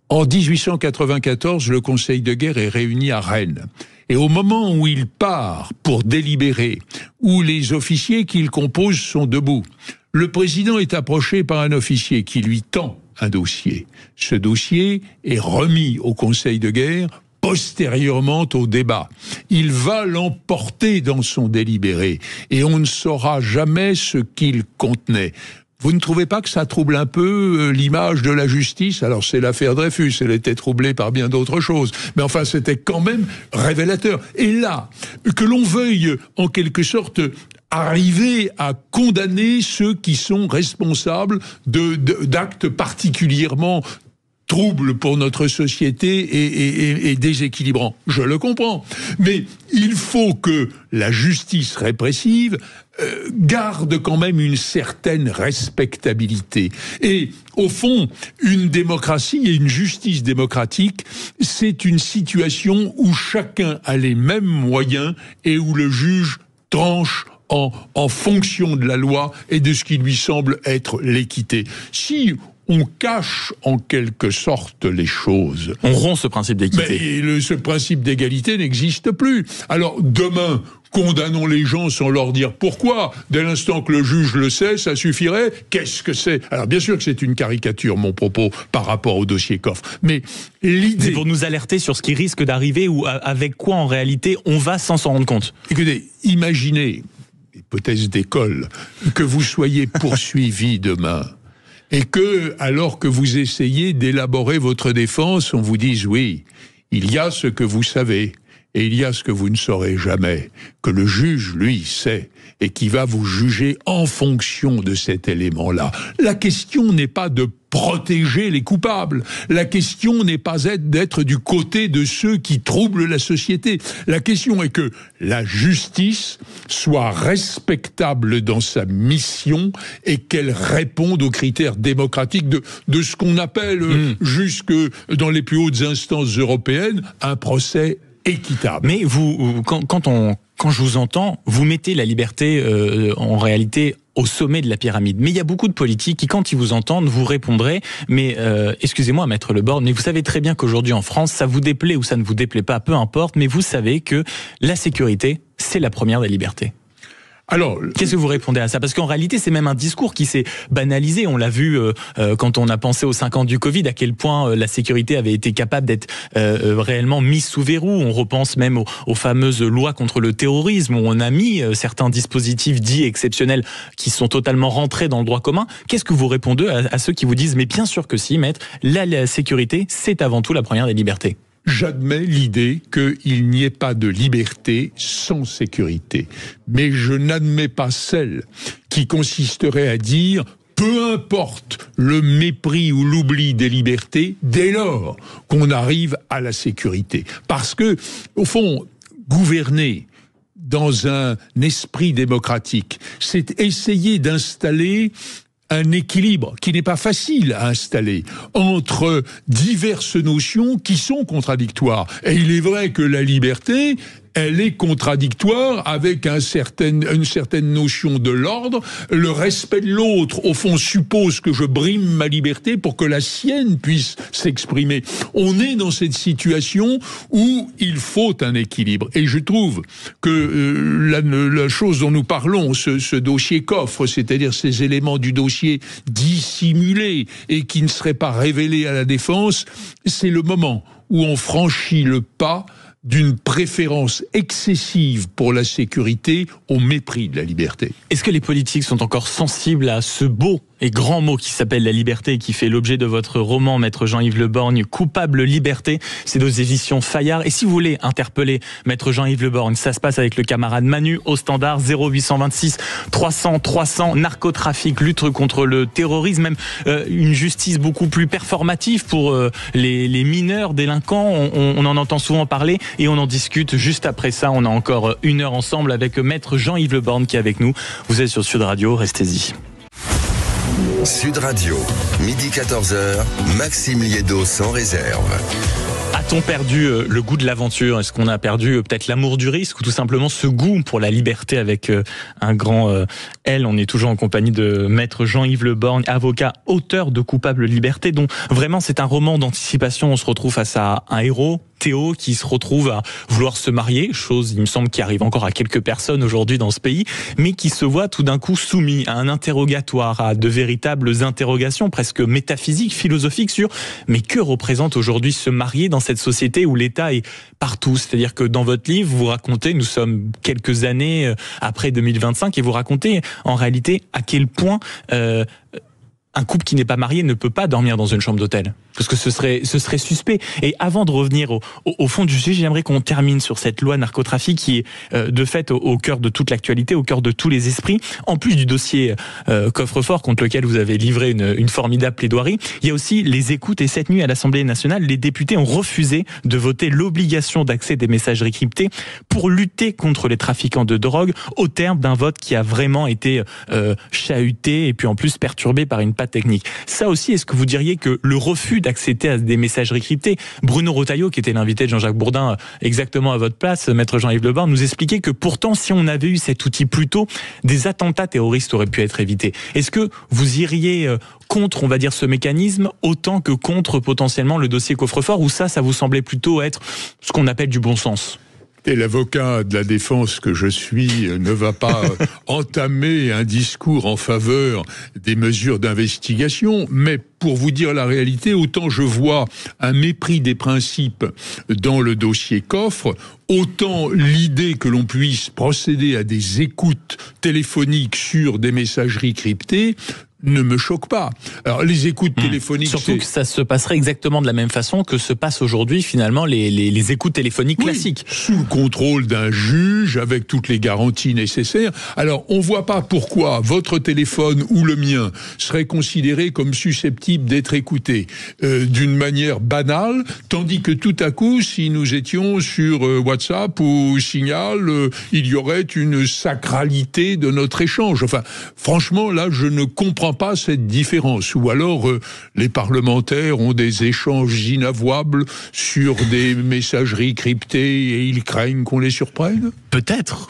En 1894, le Conseil de guerre est réuni à Rennes. Et au moment où il part pour délibérer, où les officiers qu'il compose sont debout, le président est approché par un officier qui lui tend un dossier. Ce dossier est remis au Conseil de guerre postérieurement au débat. Il va l'emporter dans son délibéré et on ne saura jamais ce qu'il contenait. Vous ne trouvez pas que ça trouble un peu l'image de la justice? Alors c'est l'affaire Dreyfus, elle était troublée par bien d'autres choses, mais enfin c'était quand même révélateur. Et là, que l'on veuille en quelque sorte arriver à condamner ceux qui sont responsables d'actes particulièrement trouble pour notre société et déséquilibrant. Je le comprends. Mais il faut que la justice répressive garde quand même une certaine respectabilité. Et au fond, une démocratie et une justice démocratique, c'est une situation où chacun a les mêmes moyens et où le juge tranche en fonction de la loi et de ce qui lui semble être l'équité. Si on cache en quelque sorte les choses, on rompt ce principe d'équité. Mais ce principe d'égalité n'existe plus. Alors demain, condamnons les gens sans leur dire pourquoi. Dès l'instant que le juge le sait, ça suffirait. Qu'est-ce que c'est? Alors bien sûr que c'est une caricature, mon propos, par rapport au dossier coffre. Mais l'idée... C'est pour nous alerter sur ce qui risque d'arriver ou avec quoi en réalité on va sans s'en rendre compte. Écoutez, imaginez, hypothèse d'école, que vous soyez poursuivi demain. Et que, alors que vous essayez d'élaborer votre défense, on vous dise oui, il y a ce que vous savez et il y a ce que vous ne saurez jamais, que le juge, lui, sait et qui va vous juger en fonction de cet élément-là. La question n'est pas de protéger les coupables. La question n'est pas d'être du côté de ceux qui troublent la société. La question est que la justice soit respectable dans sa mission et qu'elle réponde aux critères démocratiques de ce qu'on appelle, jusque dans les plus hautes instances européennes, un procès équitable. Mais vous, quand je vous entends, vous mettez la liberté en réalité au sommet de la pyramide. Mais il y a beaucoup de politiques qui, quand ils vous entendent, vous répondraient, mais excusez-moi, Maître Le Borgne, mais vous savez très bien qu'aujourd'hui en France, ça vous déplaît ou ça ne vous déplaît pas, peu importe, mais vous savez que la sécurité, c'est la première des libertés. Alors, qu'est-ce que vous répondez à ça? Parce qu'en réalité, c'est même un discours qui s'est banalisé. On l'a vu quand on a pensé aux 5 ans du Covid, à quel point la sécurité avait été capable d'être réellement mise sous verrou. On repense même aux fameuses lois contre le terrorisme, où on a mis certains dispositifs dits exceptionnels qui sont totalement rentrés dans le droit commun. Qu'est-ce que vous répondez à ceux qui vous disent « Mais bien sûr que si, maître, la sécurité, c'est avant tout la première des libertés ». J'admets l'idée qu'il n'y ait pas de liberté sans sécurité, mais je n'admets pas celle qui consisterait à dire peu importe le mépris ou l'oubli des libertés dès lors qu'on arrive à la sécurité. Parce que, au fond, gouverner dans un esprit démocratique, c'est essayer d'installer un équilibre qui n'est pas facile à installer entre diverses notions qui sont contradictoires. Et il est vrai que la liberté, elle est contradictoire avec une certaine notion de l'ordre. Le respect de l'autre, au fond, suppose que je brime ma liberté pour que la sienne puisse s'exprimer. On est dans cette situation où il faut un équilibre. Et je trouve que la chose dont nous parlons, ce dossier coffre, c'est-à-dire ces éléments du dossier dissimulés et qui ne seraient pas révélés à la défense, c'est le moment où on franchit le pas d'une préférence excessive pour la sécurité au mépris de la liberté. Est-ce que les politiques sont encore sensibles à ce beau et grand mot qui s'appelle la liberté et qui fait l'objet de votre roman, Maître Jean-Yves Le Borgne, Coupable liberté? C'est aux éditions Fayard. Et si vous voulez interpeller Maître Jean-Yves Le Borgne, ça se passe avec le camarade Manu au standard 0826 300 300, narcotrafic, lutte contre le terrorisme, même une justice beaucoup plus performative pour les mineurs délinquants. On en entend souvent parler et on en discute juste après ça. On a encore 1 heure ensemble avec Maître Jean-Yves Le Borgne qui est avec nous. Vous êtes sur Sud Radio, restez-y. Sud Radio, midi 14h, Maxime Liédo sans réserve. A-t-on perdu le goût de l'aventure? Est-ce qu'on a perdu peut-être l'amour du risque ou tout simplement ce goût pour la liberté avec un grand L? On est toujours en compagnie de Maître Jean-Yves Le Borgne, avocat, auteur de Coupable liberté, dont vraiment c'est un roman d'anticipation. On se retrouve face à un héros, Théo, qui se retrouve à vouloir se marier, chose, il me semble, qui arrive encore à quelques personnes aujourd'hui dans ce pays, mais qui se voit tout d'un coup soumis à un interrogatoire, à de véritables interrogations presque métaphysiques, philosophiques sur mais que représente aujourd'hui se marier dans cette société où l'État est partout? C'est-à-dire que dans votre livre, vous racontez, nous sommes quelques années après 2025, et vous racontez en réalité à quel point un couple qui n'est pas marié ne peut pas dormir dans une chambre d'hôtel. Parce que ce serait suspect. Et avant de revenir au fond du sujet, j'aimerais qu'on termine sur cette loi narcotrafic qui est de fait au cœur de toute l'actualité, au cœur de tous les esprits. En plus du dossier coffre-fort contre lequel vous avez livré une formidable plaidoirie, il y a aussi les écoutes. Et cette nuit à l'Assemblée nationale, les députés ont refusé de voter l'obligation d'accès des messageries cryptées pour lutter contre les trafiquants de drogue, au terme d'un vote qui a vraiment été chahuté et puis en plus perturbé par une patte technique. Ça aussi, est-ce que vous diriez que le refus d'accéder à des messageries cryptées, Bruno Retailleau, qui était l'invité de Jean-Jacques Bourdin exactement à votre place, Maître Jean-Yves Le Borgne, nous expliquait que pourtant, si on avait eu cet outil plus tôt, des attentats terroristes auraient pu être évités. Est-ce que vous iriez contre, on va dire, ce mécanisme, autant que contre potentiellement le dossier coffre-fort, ou ça vous semblait plutôt être ce qu'on appelle du bon sens? Et l'avocat de la défense que je suis ne va pas entamer un discours en faveur des mesures d'investigation, mais pour vous dire la réalité, autant je vois un mépris des principes dans le dossier coffre, autant l'idée que l'on puisse procéder à des écoutes téléphoniques sur des messageries cryptées, ne me choque pas. Alors les écoutes téléphoniques... Surtout que ça se passerait exactement de la même façon que se passent aujourd'hui finalement les écoutes téléphoniques classiques. Sous le contrôle d'un juge, avec toutes les garanties nécessaires. Alors on voit pas pourquoi votre téléphone ou le mien serait considéré comme susceptible d'être écouté d'une manière banale, tandis que tout à coup, si nous étions sur WhatsApp ou Signal, il y aurait une sacralité de notre échange. Enfin, franchement, là, je ne comprends pas cette différence. Ou alors, les parlementaires ont des échanges inavouables sur des messageries cryptées et ils craignent qu'on les surprenne. Peut-être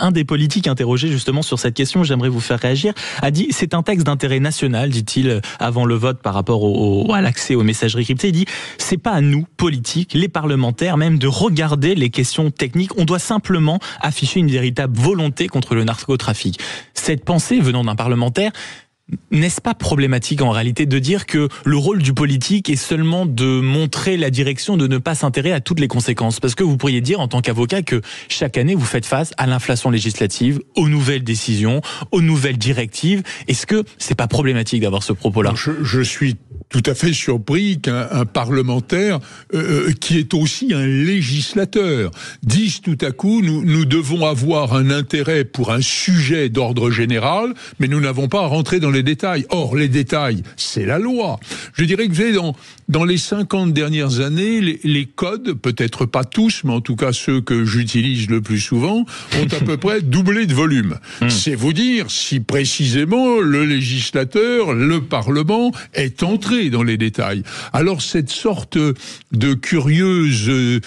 un des politiques interrogés justement sur cette question, j'aimerais vous faire réagir, a dit c'est un texte d'intérêt national, dit-il avant le vote par rapport à l'accès aux messageries cryptées. Il dit c'est pas à nous, politiques, les parlementaires même, de regarder les questions techniques. On doit simplement afficher une véritable volonté contre le narcotrafic. Cette pensée venant d'un parlementaire, n'est-ce pas problématique en réalité de dire que le rôle du politique est seulement de montrer la direction, de ne pas s'intéresser à toutes les conséquences? Parce que vous pourriez dire en tant qu'avocat que chaque année vous faites face à l'inflation législative, aux nouvelles décisions, aux nouvelles directives. Est-ce que c'est pas problématique d'avoir ce propos-là? Je suis tout à fait surpris qu'un parlementaire qui est aussi un législateur dise tout à coup nous devons avoir un intérêt pour un sujet d'ordre général, mais nous n'avons pas à rentrer dans les détails. Or, les détails, c'est la loi. Je dirais que vous savez, dans les 50 dernières années, les codes, peut-être pas tous, mais en tout cas ceux que j'utilise le plus souvent, ont à peu près doublé de volume. C'est vous dire si précisément le législateur, le Parlement, est entré dans les détails. Alors cette sorte de curieuse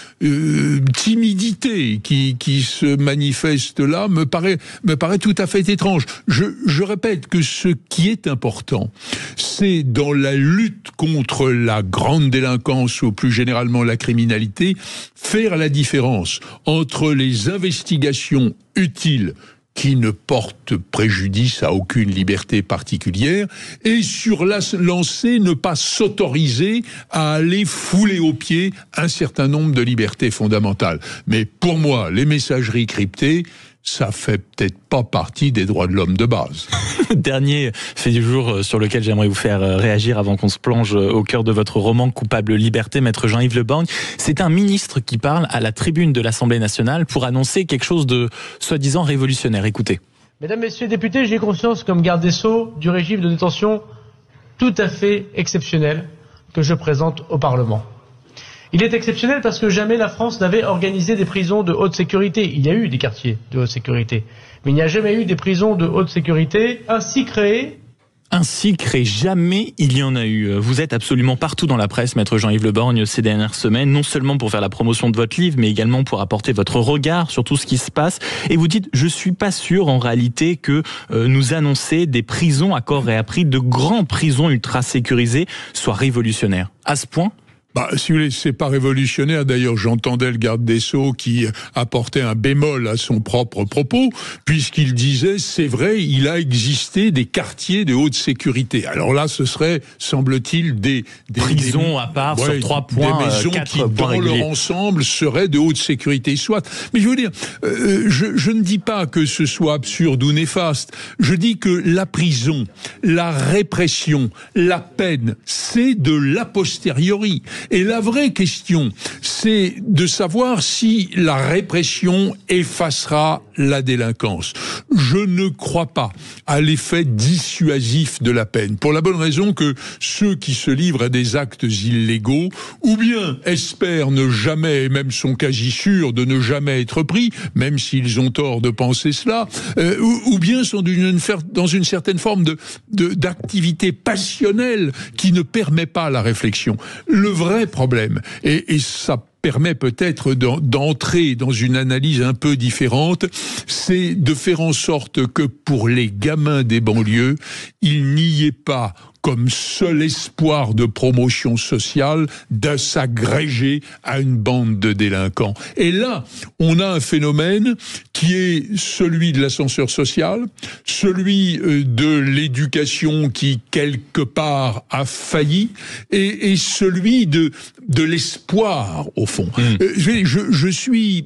timidité qui se manifeste là me paraît tout à fait étrange. Je répète que ce qui est important, c'est dans la lutte contre la grande délinquance ou plus généralement la criminalité, faire la différence entre les investigations utiles qui ne portent préjudice à aucune liberté particulière, et sur la lancée, ne pas s'autoriser à aller fouler aux pieds un certain nombre de libertés fondamentales. Mais pour moi, les messageries cryptées, ça fait peut-être pas partie des droits de l'homme de base. Dernier fait du jour sur lequel j'aimerais vous faire réagir avant qu'on se plonge au cœur de votre roman Coupable Liberté, Maître Jean-Yves Le Borgne. C'est un ministre qui parle à la tribune de l'Assemblée nationale pour annoncer quelque chose de soi-disant révolutionnaire. Écoutez. Mesdames, Messieurs les députés, j'ai conscience comme garde des Sceaux du régime de détention tout à fait exceptionnel que je présente au Parlement. Il est exceptionnel parce que jamais la France n'avait organisé des prisons de haute sécurité. Il y a eu des quartiers de haute sécurité, mais il n'y a jamais eu des prisons de haute sécurité ainsi créées. Jamais il y en a eu. Vous êtes absolument partout dans la presse, Maître Jean-Yves Le Borgne, ces dernières semaines, non seulement pour faire la promotion de votre livre, mais également pour apporter votre regard sur tout ce qui se passe. Et vous dites, je suis pas sûr en réalité que nous annoncer des prisons à corps et à prix, de grandes prisons ultra sécurisées, soit révolutionnaire. À ce point ? Si vous voulez, c'est pas révolutionnaire. D'ailleurs, j'entendais le garde des Sceaux qui apportait un bémol à son propre propos, puisqu'il disait, c'est vrai, il a existé des quartiers de haute sécurité. Alors là, ce serait, semble-t-il, des prisons à part sur 3 points, des maisons 4 qui, points dans réguliers. leur ensemble, seraient de haute sécurité. Soit. Mais je veux dire, je ne dis pas que ce soit absurde ou néfaste. Je dis que la prison, la répression, la peine, c'est de l'a posteriori. Et la vraie question, c'est de savoir si la répression effacera la délinquance. Je ne crois pas à l'effet dissuasif de la peine, pour la bonne raison que ceux qui se livrent à des actes illégaux, ou bien espèrent ne jamais, et même sont quasi sûrs de ne jamais être pris, même s'ils ont tort de penser cela, ou bien sont dans une certaine forme d'activité passionnelle qui ne permet pas la réflexion. Le vrai problème, et ça permet peut-être d'entrer dans une analyse un peu différente, c'est de faire en sorte que pour les gamins des banlieues, il n'y ait pas comme seul espoir de promotion sociale de s'agréger à une bande de délinquants. Et là, on a un phénomène qui est celui de l'ascenseur social, celui de l'éducation qui, quelque part, a failli, et celui de l'espoir, au fond. Je suis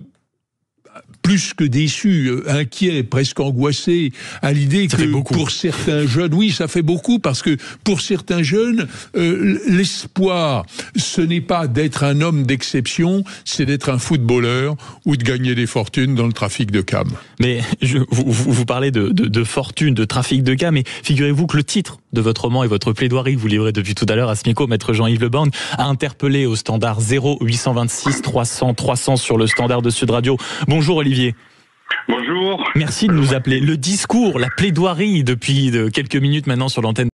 plus que déçu, inquiet, presque angoissé à l'idée que pour certains jeunes, oui, ça fait beaucoup parce que pour certains jeunes, l'espoir, ce n'est pas d'être un homme d'exception, c'est d'être un footballeur ou de gagner des fortunes dans le trafic de cam. Mais vous parlez de fortune, de trafic de cam, mais figurez-vous que le titre de votre roman et votre plaidoirie que vous livrez depuis tout à l'heure à Smico, Maître Jean-Yves Le Borgne, a interpellé au standard 0826 300 300 sur le standard de Sud Radio. Bonjour Olivier. Bonjour. Merci de nous appeler. Le discours, la plaidoirie depuis quelques minutes maintenant sur l'antenne.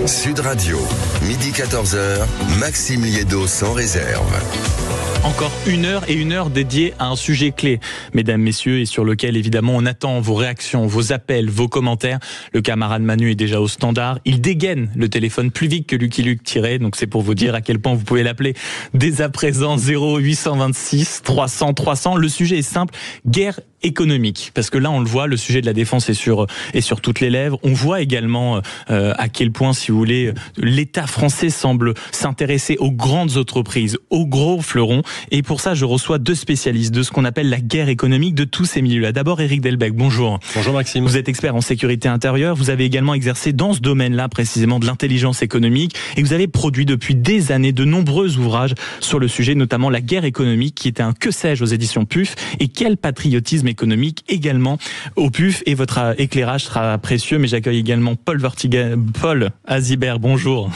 Sud Radio, midi 14h, Maxime Liédot sans réserve. Encore 1 heure dédiée à un sujet clé, mesdames, messieurs, et sur lequel évidemment on attend vos réactions, vos appels, vos commentaires. Le camarade Manu est déjà au standard. Il dégaine le téléphone plus vite que Lucky Luke tiré, donc c'est pour vous dire à quel point vous pouvez l'appeler dès à présent. 0826 300 300. Le sujet est simple, guerre économique, parce que là on le voit, le sujet de la défense est sur toutes les lèvres. On voit également à quel point, si vous voulez, l'État français semble s'intéresser aux grandes entreprises, aux gros fleurons, et pour ça je reçois 2 spécialistes de ce qu'on appelle la guerre économique de tous ces milieux-là. D'abord Éric Delbecq, bonjour. Bonjour Maxime. Vous êtes expert en sécurité intérieure, vous avez également exercé dans ce domaine-là précisément de l'intelligence économique, et vous avez produit depuis des années de nombreux ouvrages sur le sujet, notamment la guerre économique, qui était un que sais-je aux éditions PUF, et quel patriotisme économique également au PUF, et votre éclairage sera précieux. Mais j'accueille également Paul Azibert, bonjour.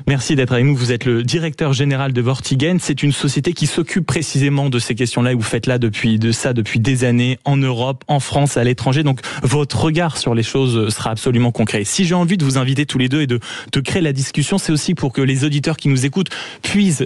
Merci d'être avec nous. Vous êtes le directeur général de Vortigen. C'est une société qui s'occupe précisément de ces questions-là, et vous faites là depuis des années, en Europe, en France, à l'étranger. Donc, votre regard sur les choses sera absolument concret. Si j'ai envie de vous inviter tous les deux et de créer la discussion, c'est aussi pour que les auditeurs qui nous écoutent puissent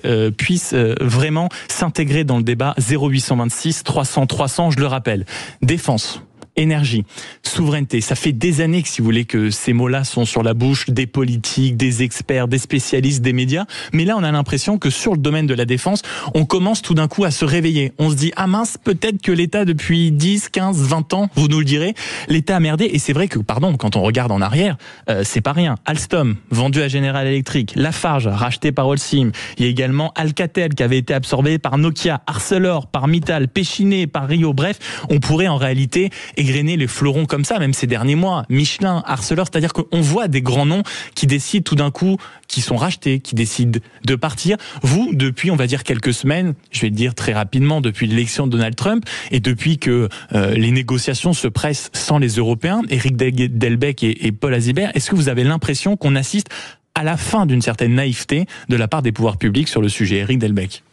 vraiment s'intégrer dans le débat. 0826 300 300, je le rappelle. Défense, énergie, souveraineté, ça fait des années que, si vous voulez, que ces mots-là sont sur la bouche des politiques, des experts, des spécialistes, des médias. Mais là, on a l'impression que sur le domaine de la défense, on commence tout d'un coup à se réveiller. On se dit, ah mince, peut-être que l'État, depuis 10, 15, 20 ans, vous nous le direz, l'État a merdé. Et c'est vrai que, quand on regarde en arrière, c'est pas rien. Alstom, vendu à General Electric, Lafarge, racheté par Holcim. Il y a également Alcatel, qui avait été absorbé par Nokia, Arcelor, par Mittal, Péchiné, par Rio. Bref, on pourrait en réalité égrener les fleurons comme ça, même ces derniers mois. Michelin, Arcelor, c'est-à-dire qu'on voit des grands noms qui décident tout d'un coup, qui sont rachetés, qui décident de partir. Vous, depuis, on va dire, quelques semaines, je vais le dire très rapidement, depuis l'élection de Donald Trump, et depuis que les négociations se pressent sans les Européens, Éric Delbecq et Paul Azibert, est-ce que vous avez l'impression qu'on assiste à la fin d'une certaine naïveté de la part des pouvoirs publics sur le sujet? Éric Delbecq.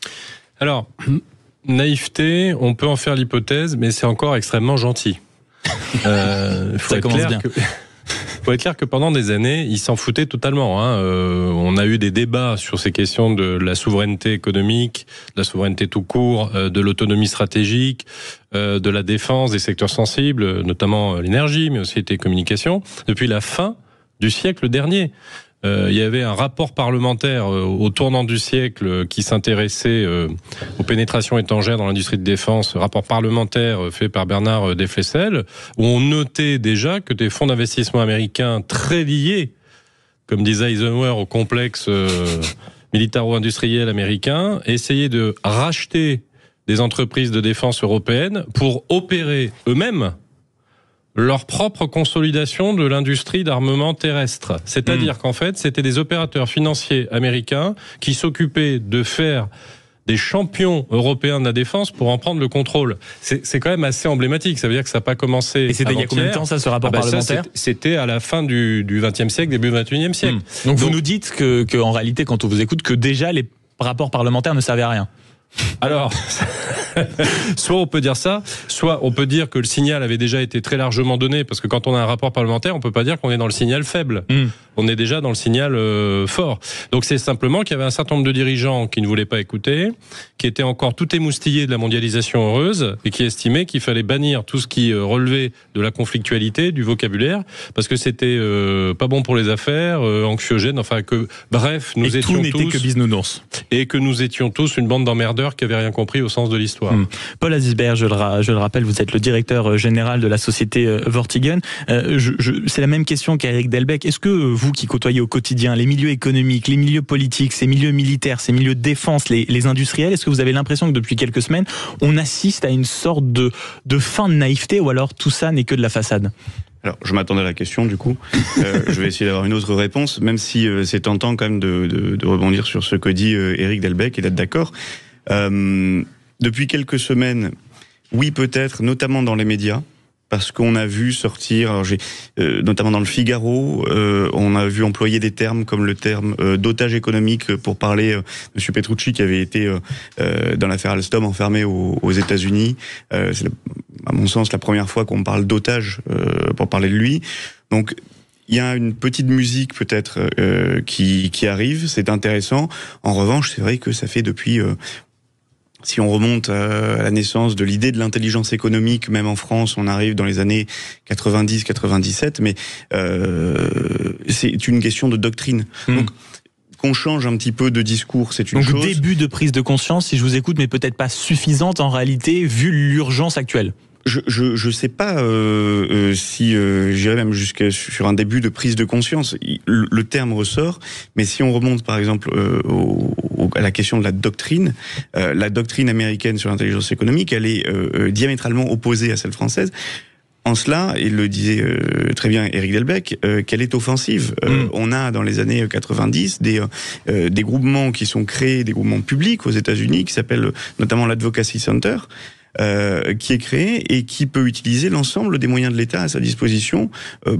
Alors, naïveté, on peut en faire l'hypothèse, mais c'est encore extrêmement gentil. Ça commence bien. Faut être clair que pendant des années, ils s'en foutaient totalement. On a eu des débats sur ces questions de la souveraineté économique, de la souveraineté tout court, de l'autonomie stratégique, de la défense, des secteurs sensibles, notamment l'énergie, mais aussi les télécommunications, depuis la fin du siècle dernier. Il y avait un rapport parlementaire au tournant du siècle qui s'intéressait aux pénétrations étrangères dans l'industrie de défense, rapport parlementaire fait par Bernard Deflessel, où on notait déjà que des fonds d'investissement américains très liés, comme disait Eisenhower, au complexe militaro-industriel américain, essayaient de racheter des entreprises de défense européennes pour opérer eux-mêmes leur propre consolidation de l'industrie d'armement terrestre. C'est-à-dire qu'en fait, c'était des opérateurs financiers américains qui s'occupaient de faire des champions européens de la défense pour en prendre le contrôle. C'est quand même assez emblématique. Ça veut dire que ça n'a pas commencé. Et c'était il y a combien de temps, ça, ce rapport parlementaire? C'était à la fin du XXe siècle, début du XXIe siècle. Donc vous nous dites que en réalité, quand on vous écoute, que déjà les rapports parlementaires ne servaient à rien. Alors, soit on peut dire ça, soit on peut dire que le signal avait déjà été très largement donné, parce que quand on a un rapport parlementaire, on peut pas dire qu'on est dans le signal faible. On est déjà dans le signal fort. Donc c'est simplement qu'il y avait un certain nombre de dirigeants qui ne voulaient pas écouter, qui étaient encore tout émoustillés de la mondialisation heureuse, et qui estimaient qu'il fallait bannir tout ce qui relevait de la conflictualité, du vocabulaire, parce que c'était pas bon pour les affaires, anxiogène, enfin que, bref, nous étions tous... Et tout n'était que bisounours. Et que nous étions tous une bande d'emmerdeurs qui n'avaient rien compris au sens de l'histoire. Paul Azibert, je le rappelle, vous êtes le directeur général de la société Vortigen. C'est la même question qu'à Éric Delbecq. Est-ce que vous qui côtoyez au quotidien les milieux économiques, les milieux politiques, ces milieux militaires, ces milieux de défense, les industriels, est-ce que vous avez l'impression que depuis quelques semaines, on assiste à une sorte de fin de naïveté, ou alors tout ça n'est que de la façade? Alors, je m'attendais à la question, du coup. Je vais essayer d'avoir une autre réponse, même si c'est tentant quand même de rebondir sur ce que dit Éric Delbecq et d'être d'accord. Depuis quelques semaines, oui, peut-être, notamment dans les médias, parce qu'on a vu sortir, alors notamment dans le Figaro, on a vu employer des termes comme le terme d'otage économique pour parler de M. Petrucci, qui avait été dans l'affaire Alstom enfermé aux États-Unis. C'est à mon sens la première fois qu'on parle d'otage pour parler de lui. Donc il y a une petite musique peut-être qui arrive, c'est intéressant. En revanche, c'est vrai que ça fait depuis... si on remonte à la naissance de l'idée de l'intelligence économique, même en France, on arrive dans les années 90-97, mais c'est une question de doctrine. Donc, qu'on change un petit peu de discours, c'est une chose. Donc début de prise de conscience, si je vous écoute, mais peut-être pas suffisante en réalité, vu l'urgence actuelle. Je sais pas si j'irais même jusqu'à sur un début de prise de conscience. Le terme ressort, mais si on remonte par exemple à la question de la doctrine américaine sur l'intelligence économique, elle est diamétralement opposée à celle française. En cela, il le disait très bien Eric Delbecq, qu'elle est offensive. On a dans les années 90 des groupements qui sont créés, des groupements publics aux États-Unis qui s'appellent notamment l'Advocacy Center, qui est créé et qui peut utiliser l'ensemble des moyens de l'État à sa disposition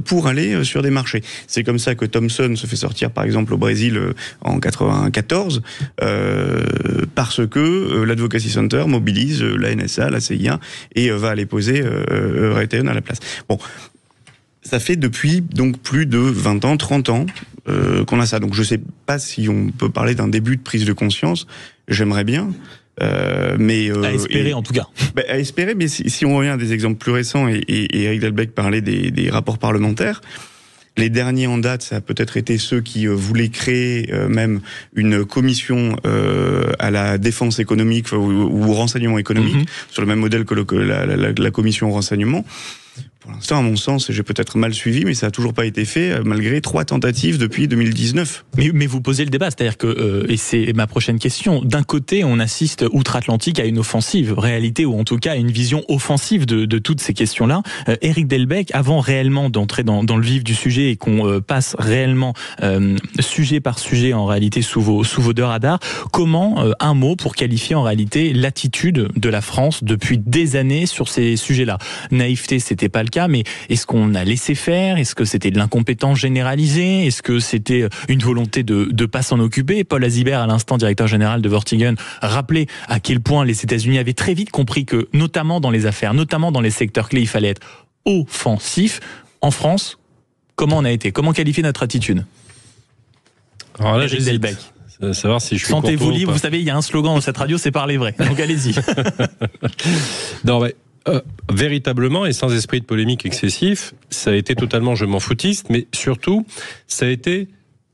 pour aller sur des marchés. C'est comme ça que Thomson se fait sortir, par exemple, au Brésil en 94, parce que l'Advocacy Center mobilise la NSA, la CIA, et va aller poser Raytheon à la place. Bon, ça fait depuis donc plus de 20 ans, 30 ans qu'on a ça. Donc je sais pas si on peut parler d'un début de prise de conscience. J'aimerais bien. Mais à espérer en tout cas. À espérer, mais si on revient à des exemples plus récents, et Eric Delbecq parlait des rapports parlementaires, les derniers en date, ça a peut-être été ceux qui voulaient créer même une commission à la défense économique ou au renseignement économique, sur le même modèle que la commission au renseignement. Pour l'instant, à mon sens, j'ai peut-être mal suivi, mais ça n'a toujours pas été fait, malgré 3 tentatives depuis 2019. Mais vous posez le débat, c'est-à-dire que, et c'est ma prochaine question, d'un côté, on assiste outre-Atlantique à une offensive, réalité, ou en tout cas à une vision offensive de toutes ces questions-là. Eric Delbecq, avant réellement d'entrer dans le vif du sujet et qu'on passe réellement sujet par sujet, en réalité, sous vos deux radars, comment, un mot pour qualifier en réalité l'attitude de la France depuis des années sur ces sujets-là? Naïveté, c'était pas le cas, mais est-ce qu'on a laissé faire? Est-ce que c'était de l'incompétence généralisée? Est-ce que c'était une volonté de pas s'en occuper? Paul Azibert, à l'instant directeur général de Vortigen, rappelait à quel point les États-Unis avaient très vite compris que, notamment dans les affaires, notamment dans les secteurs clés, il fallait être offensif. En France, comment on a été? Comment qualifier notre attitude? Alors là, j'hésite. Savoir si je suis Sentez-vous libre. Vous savez, il y a un slogan dans cette radio, c'est parler vrai. Donc allez-y. Non, mais véritablement, et sans esprit de polémique excessif, ça a été totalement je m'en foutiste, mais surtout, ça a été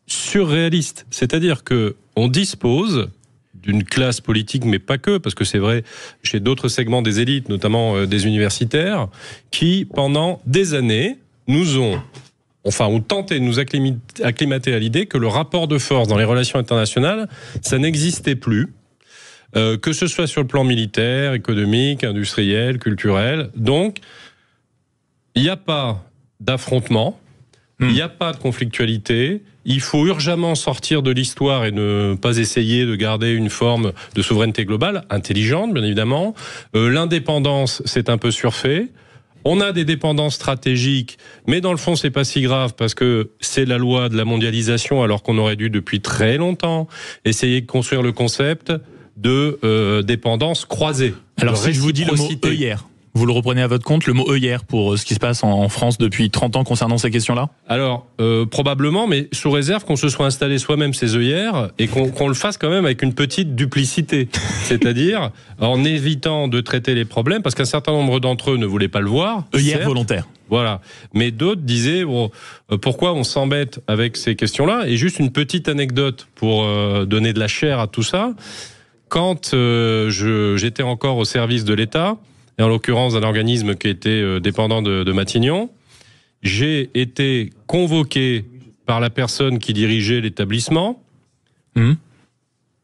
surréaliste. C'est-à-dire que on dispose d'une classe politique, mais pas que, parce que c'est vrai chez d'autres segments des élites, notamment des universitaires, qui, pendant des années, ont tenté de nous acclimater à l'idée que le rapport de force dans les relations internationales, ça n'existait plus. Que ce soit sur le plan militaire, économique, industriel, culturel. Donc, il n'y a pas d'affrontement, il n'y a pas de conflictualité, il faut urgemment sortir de l'histoire et ne pas essayer de garder une forme de souveraineté globale, intelligente bien évidemment. L'indépendance, c'est un peu surfait. On a des dépendances stratégiques, mais dans le fond, c'est pas si grave parce que c'est la loi de la mondialisation, alors qu'on aurait dû depuis très longtemps essayer de construire le concept de dépendance croisée. Alors si je vous dis le mot œillère, vous le reprenez à votre compte, le mot œillère pour ce qui se passe en France depuis 30 ans concernant ces questions-là? Alors, probablement, mais sous réserve qu'on se soit installé soi-même ces œillères et qu'on le fasse quand même avec une petite duplicité. C'est-à-dire en évitant de traiter les problèmes, parce qu'un certain nombre d'entre eux ne voulaient pas le voir. Œillère volontaire. Voilà. Mais d'autres disaient, pourquoi on s'embête avec ces questions-là? Et juste une petite anecdote pour donner de la chair à tout ça. Quand j'étais encore au service de l'État, et en l'occurrence d'un organisme qui était dépendant de Matignon, j'ai été convoqué par la personne qui dirigeait l'établissement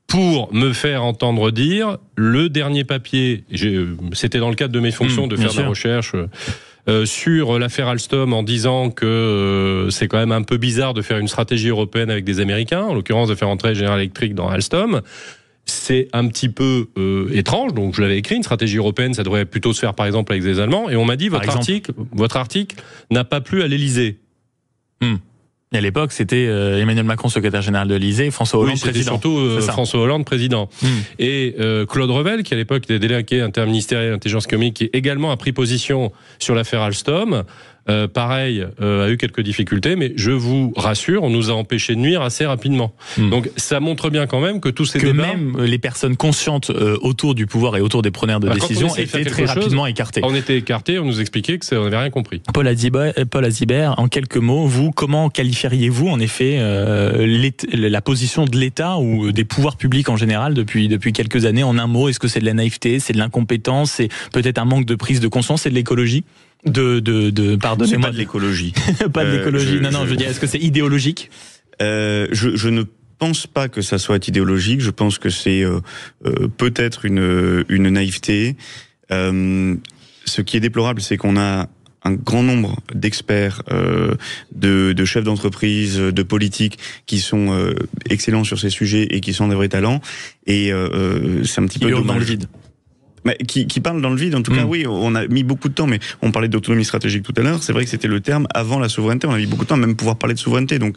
pour me faire entendre dire le dernier papier, c'était dans le cadre de mes fonctions de faire de la recherche sur l'affaire Alstom, en disant que c'est quand même un peu bizarre de faire une stratégie européenne avec des Américains, en l'occurrence de faire entrer General Electric dans Alstom. C'est un petit peu étrange, donc je l'avais écrit, une stratégie européenne, ça devrait plutôt se faire par exemple avec des Allemands, et on m'a dit votre article n'a pas plu à l'Élysée. Et à l'époque, c'était Emmanuel Macron, secrétaire général de l'Élysée, François Hollande, président. Surtout François Hollande, président. Et Claude Revel, qui à l'époque était délégué interministériel d'intelligence économique, qui également a pris position sur l'affaire Alstom, pareil, a eu quelques difficultés, mais je vous rassure, on nous a empêché de nuire assez rapidement. Donc ça montre bien quand même que tous ces débats... même les personnes conscientes autour du pouvoir et autour des preneurs de décision étaient très rapidement écartées. On était écartés, on nous expliquait qu'on n'avait rien compris. Paul Azibert, en quelques mots, vous, comment qualifieriez-vous en effet la position de l'État ou des pouvoirs publics en général depuis quelques années? En un mot, est-ce que c'est de la naïveté, c'est de l'incompétence, c'est peut-être un manque de prise de conscience, c'est de l'écologie? Pardonnez-moi. C'est pas de l'écologie. Pas de l'écologie. Je veux dire, est-ce que c'est idéologique? Je ne pense pas que ça soit idéologique. Je pense que c'est peut-être une naïveté. Ce qui est déplorable, c'est qu'on a un grand nombre d'experts, de chefs d'entreprise, de politiques qui sont excellents sur ces sujets et qui sont des vrais talents. Et c'est un petit peu dommage. Dans le vide. Mais qui parle dans le vide, en tout cas, oui, on a mis beaucoup de temps, mais on parlait d'autonomie stratégique tout à l'heure, c'est vrai que c'était le terme avant la souveraineté, on a mis beaucoup de temps à même pouvoir parler de souveraineté, donc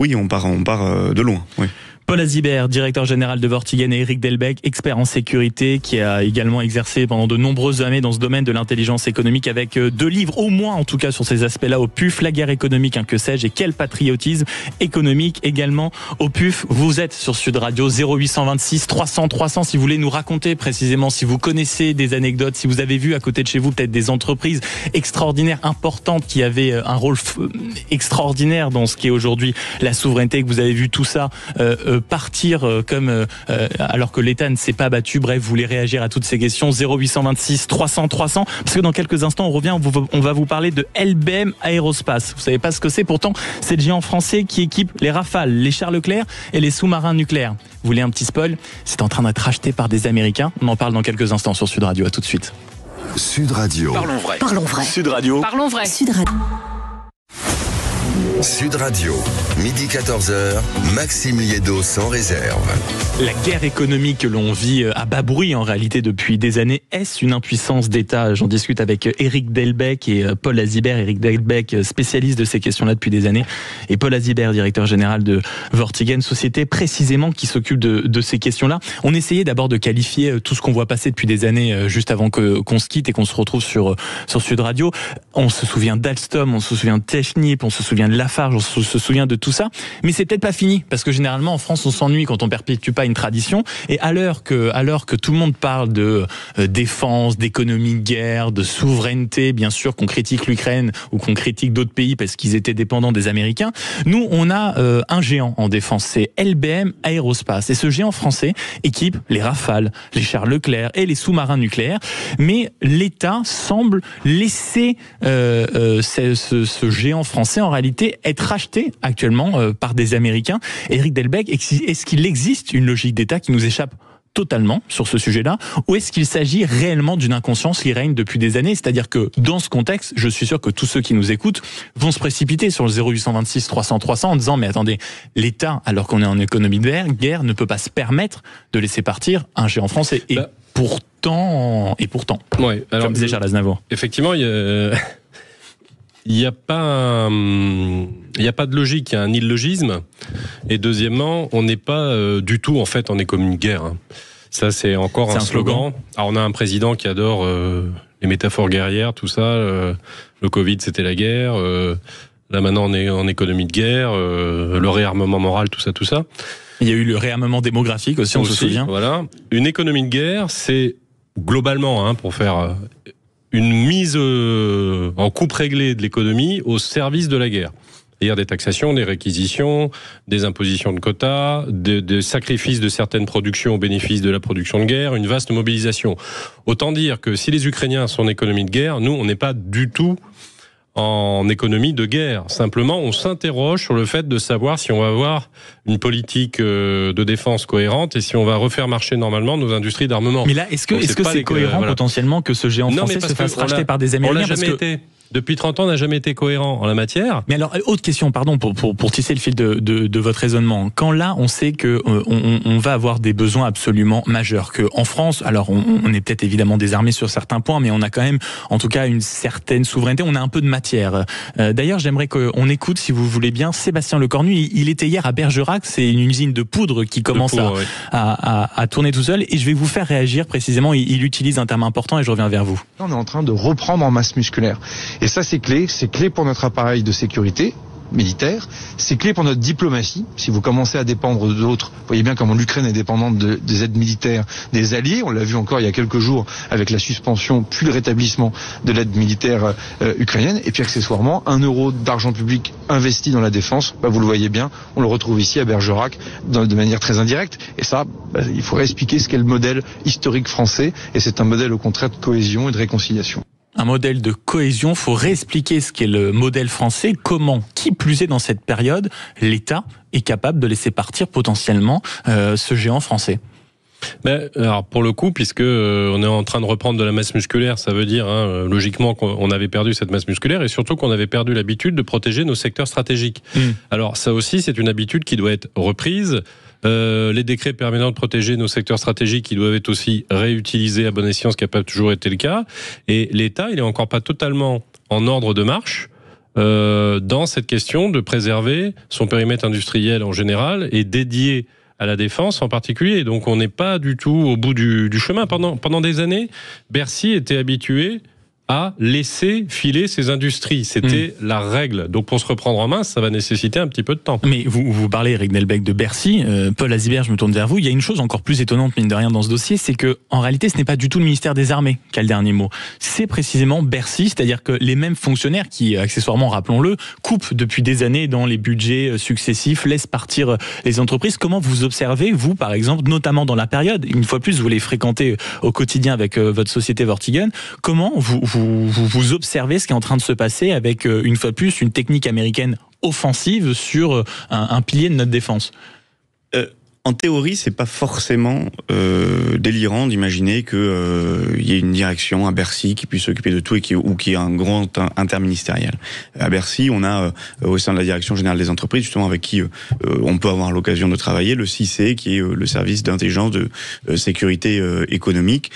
oui, on part de loin, oui. Paul Azibert, directeur général de Vortigern, et Eric Delbecq, expert en sécurité, qui a également exercé pendant de nombreuses années dans ce domaine de l'intelligence économique, avec 2 livres, au moins en tout cas sur ces aspects-là, au PUF, La guerre économique, que sais-je, et Quel patriotisme économique également au PUF. Vous êtes sur Sud Radio, 0826 300 300, si vous voulez nous raconter précisément, si vous connaissez des anecdotes, si vous avez vu à côté de chez vous peut-être des entreprises extraordinaires, importantes, qui avaient un rôle extraordinaire dans ce qui est aujourd'hui la souveraineté, que vous avez vu tout ça partir alors que l'État ne s'est pas battu. Bref, vous voulez réagir à toutes ces questions, 0826 300 300, parce que dans quelques instants on revient, on va vous parler de LBM Aerospace. Vous savez pas ce que c'est, pourtant c'est le géant français qui équipe les Rafales, les chars Leclerc et les sous-marins nucléaires. Vous voulez un petit spoil? C'est en train d'être racheté par des Américains. On en parle dans quelques instants sur Sud Radio. À tout de suite. Sud Radio. Parlons vrai. Parlons vrai. Sud Radio. Parlons vrai. Sud Radio. Sud Radio, midi 14h, Maxime Liédot sans réserve. La guerre économique que l'on vit à bas bruit en réalité depuis des années, est-ce une impuissance d'État? J'en discute avec Eric Delbecq et Paul Azibert. Eric Delbecq, spécialiste de ces questions-là depuis des années, et Paul Azibert, directeur général de Vortigern, société précisément qui s'occupe de ces questions-là. On essayait d'abord de qualifier tout ce qu'on voit passer depuis des années, juste avant qu'on se quitte et qu'on se retrouve sur Sud Radio. On se souvient d'Alstom, on se souvient de Technip, on se souvient de Lafarge, on se souvient de tout ça, mais c'est peut-être pas fini, parce que généralement en France on s'ennuie quand on perpétue pas une tradition, et à l'heure que tout le monde parle de défense, d'économie de guerre, de souveraineté, bien sûr, qu'on critique l'Ukraine ou qu'on critique d'autres pays parce qu'ils étaient dépendants des Américains, nous on a un géant en défense, c'est LBM Aerospace, et ce géant français équipe les Rafales, les chars Leclerc et les sous-marins nucléaires, mais l'État semble laisser ce géant français en réalité être racheté actuellement par des Américains. Eric Delbecq, est-ce qu'il existe une logique d'État qui nous échappe totalement sur ce sujet-là, ou est-ce qu'il s'agit réellement d'une inconscience qui règne depuis des années? C'est-à-dire que dans ce contexte, je suis sûr que tous ceux qui nous écoutent vont se précipiter sur le 0826 300 300 en disant mais attendez, l'État, alors qu'on est en économie de guerre, ne peut pas se permettre de laisser partir un géant français. Et pourtant, ouais, alors, comme disait Charles Aznavour. Effectivement, il n'y a pas de logique, il y a un illogisme. Et deuxièmement, on n'est pas du tout en fait en économie de guerre. Ça, c'est encore un slogan. Alors, on a un président qui adore les métaphores guerrières, tout ça. Le Covid, c'était la guerre. Là, maintenant, on est en économie de guerre. Le réarmement moral, tout ça. Il y a eu le réarmement démographique aussi, on se souvient. Voilà. Une économie de guerre, c'est globalement, pour faire une mise en coupe réglée de l'économie au service de la guerre. C'est-à-dire des taxations, des réquisitions, des impositions de quotas, des sacrifices de certaines productions au bénéfice de la production de guerre, une vaste mobilisation. Autant dire que si les Ukrainiens sont en économie de guerre, nous, on n'est pas du tout en économie de guerre. Simplement, on s'interroge sur le fait de savoir si on va avoir une politique de défense cohérente et si on va refaire marcher normalement nos industries d'armement. Mais là, est-ce que c'est cohérent potentiellement que ce géant français se fasse racheter par des Américains? On l'a jamais été. Depuis 30 ans, on n'a jamais été cohérent en la matière. Mais alors, autre question, pardon, pour tisser le fil de votre raisonnement. Quand là, on sait que on va avoir des besoins absolument majeurs, que en France, alors on est peut-être évidemment désarmé sur certains points, mais on a quand même, en tout cas, une certaine souveraineté. On a un peu de matière. D'ailleurs, j'aimerais qu'on écoute, si vous voulez bien, Sébastien Lecornu. Il était hier à Bergerac, c'est une usine de poudre qui commence à tourner tout seul. Et je vais vous faire réagir précisément. Il utilise un terme important et je reviens vers vous. On est en train de reprendre en masse musculaire. Et ça, c'est clé pour notre appareil de sécurité militaire, c'est clé pour notre diplomatie. Si vous commencez à dépendre d'autres, vous voyez bien comment l'Ukraine est dépendante des aides militaires des alliés. On l'a vu encore il y a quelques jours avec la suspension puis le rétablissement de l'aide militaire ukrainienne. Et puis accessoirement, 1 euro d'argent public investi dans la défense, vous le voyez bien, on le retrouve ici à Bergerac de manière très indirecte. Et ça, il faudrait expliquer ce qu'est le modèle historique français. Et c'est un modèle au contraire de cohésion et de réconciliation. Un modèle de cohésion, faut réexpliquer ce qu'est le modèle français, comment, qui plus est dans cette période, l'État est capable de laisser partir potentiellement ce géant français. Alors pour le coup, puisque on est en train de reprendre de la masse musculaire, ça veut dire logiquement qu'on avait perdu cette masse musculaire et surtout qu'on avait perdu l'habitude de protéger nos secteurs stratégiques. Alors ça aussi, c'est une habitude qui doit être reprise. Les décrets permettant de protéger nos secteurs stratégiques, ils doivent être aussi réutilisés à bon escient, ce qui n'a pas toujours été le cas. Et l'État, il n'est encore pas totalement en ordre de marche dans cette question de préserver son périmètre industriel en général et dédié à la défense en particulier. Donc on n'est pas du tout au bout du chemin. Pendant des années, Bercy était habitué à laisser filer ses industries. C'était la règle. Donc pour se reprendre en main, ça va nécessiter un petit peu de temps. Mais vous parlez, Eric Delbecq, de Bercy. Paul Azibert, je me tourne vers vous. Il y a une chose encore plus étonnante, mine de rien, dans ce dossier, c'est que en réalité, ce n'est pas du tout le ministère des Armées qui a le dernier mot. C'est précisément Bercy, c'est-à-dire que les mêmes fonctionnaires qui, accessoirement, rappelons-le, coupent depuis des années dans les budgets successifs, laissent partir les entreprises. Comment vous observez, vous, par exemple, notamment dans la période, une fois plus, vous les fréquentez au quotidien avec votre société Vortigen, comment vous observez ce qui est en train de se passer avec, une fois de plus, une technique américaine offensive sur un pilier de notre défense? En théorie, c'est pas forcément délirant d'imaginer qu'il y ait une direction à Bercy qui puisse s'occuper de tout et ou qui ait un grand interministériel. À Bercy, on a au sein de la direction générale des entreprises, justement avec qui on peut avoir l'occasion de travailler, le CICE, qui est le service d'intelligence de sécurité économique.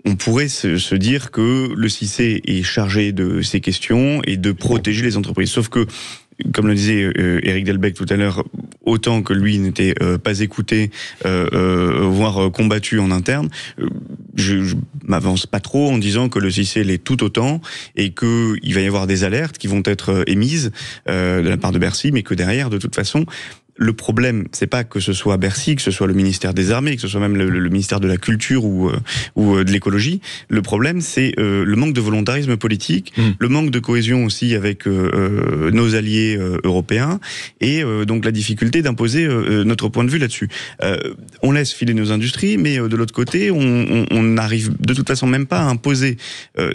On pourrait se dire que le CICE est chargé de ces questions et de protéger les entreprises. Sauf que, comme le disait Eric Delbecq tout à l'heure, autant que lui n'était pas écouté, voire combattu en interne, je m'avance pas trop en disant que le CICE l'est tout autant et qu'il va y avoir des alertes qui vont être émises de la part de Bercy, mais que derrière, de toute façon, le problème, c'est pas que ce soit Bercy, que ce soit le ministère des Armées, que ce soit même le ministère de la Culture ou de l'écologie. Le problème, c'est le manque de volontarisme politique, le manque de cohésion aussi avec nos alliés européens, et donc la difficulté d'imposer notre point de vue là-dessus. On laisse filer nos industries, mais de l'autre côté, on n'arrive de toute façon même pas à imposer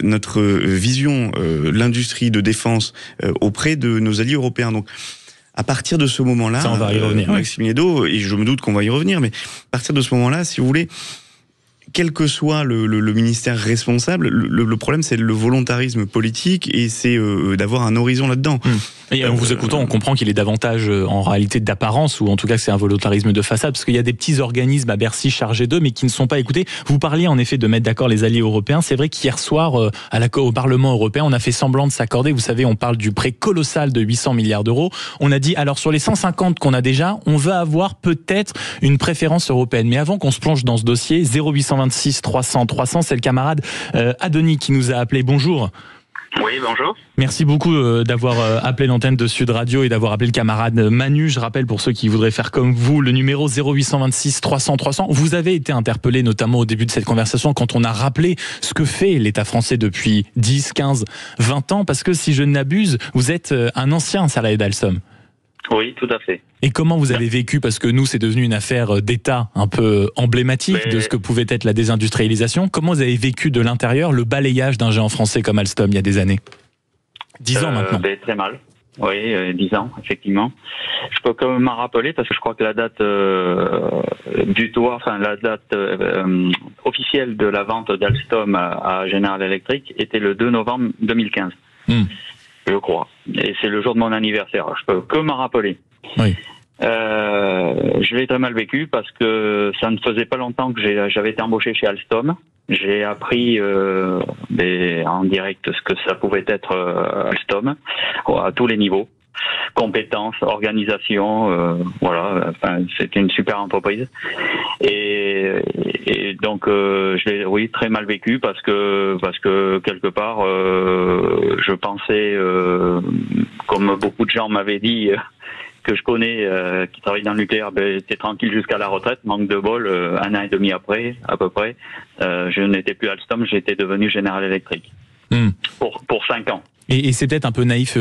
notre vision, l'industrie de défense auprès de nos alliés européens. Donc, à partir de ce moment-là, ça, on va y revenir, Maxime Liédot, et je me doute qu'on va y revenir, mais à partir de ce moment-là, si vous voulez, quel que soit le ministère responsable, le problème c'est le volontarisme politique et c'est d'avoir un horizon là-dedans. Et en vous écoutant, on comprend qu'il est davantage en réalité d'apparence, ou en tout cas que c'est un volontarisme de façade, parce qu'il y a des petits organismes à Bercy chargés d'eux, mais qui ne sont pas écoutés. Vous parliez en effet de mettre d'accord les alliés européens. C'est vrai qu'hier soir, au Parlement européen, on a fait semblant de s'accorder. Vous savez, on parle du prêt colossal de 800 milliards d'euros. On a dit, alors sur les 150 qu'on a déjà, on va avoir peut-être une préférence européenne. Mais avant qu'on se plonge dans ce dossier, 0826 300 300, c'est le camarade Adenis qui nous a appelé. Bonjour. Oui, bonjour. Merci beaucoup d'avoir appelé l'antenne de Sud Radio et d'avoir appelé le camarade Manu. Je rappelle pour ceux qui voudraient faire comme vous, le numéro 0826 300 300. Vous avez été interpellé notamment au début de cette conversation quand on a rappelé ce que fait l'État français depuis 10, 15, 20 ans, parce que si je ne m'abuse, vous êtes un ancien salarié d'Alstom. Oui, tout à fait. Et comment vous avez vécu, parce que nous, c'est devenu une affaire d'État un peu emblématique de ce que pouvait être la désindustrialisation, comment vous avez vécu de l'intérieur le balayage d'un géant français comme Alstom il y a des années? 10 ans maintenant. Très mal. Oui, 10 ans, effectivement. Je peux quand même m'en rappeler, parce que je crois que la date butoir, enfin la date officielle de la vente d'Alstom à General Electric était le 2 novembre 2015. Je crois. Et c'est le jour de mon anniversaire. Je peux que m'en rappeler. Oui. Je l'ai très mal vécu parce que ça ne faisait pas longtemps que j'avais été embauché chez Alstom. J'ai appris en direct ce que ça pouvait être Alstom à tous les niveaux. compétences, organisation, voilà. Enfin, c'est une super entreprise. Et donc, je l'ai, très mal vécu parce que quelque part, je pensais, comme beaucoup de gens m'avaient dit, que je connais, qui travaille dans le nucléaire, t'es tranquille jusqu'à la retraite. Manque de bol, 1 an et demi après, à peu près, je n'étais plus Alstom, j'étais devenu General Electric. Pour 5 ans. Et c'est peut-être un peu naïf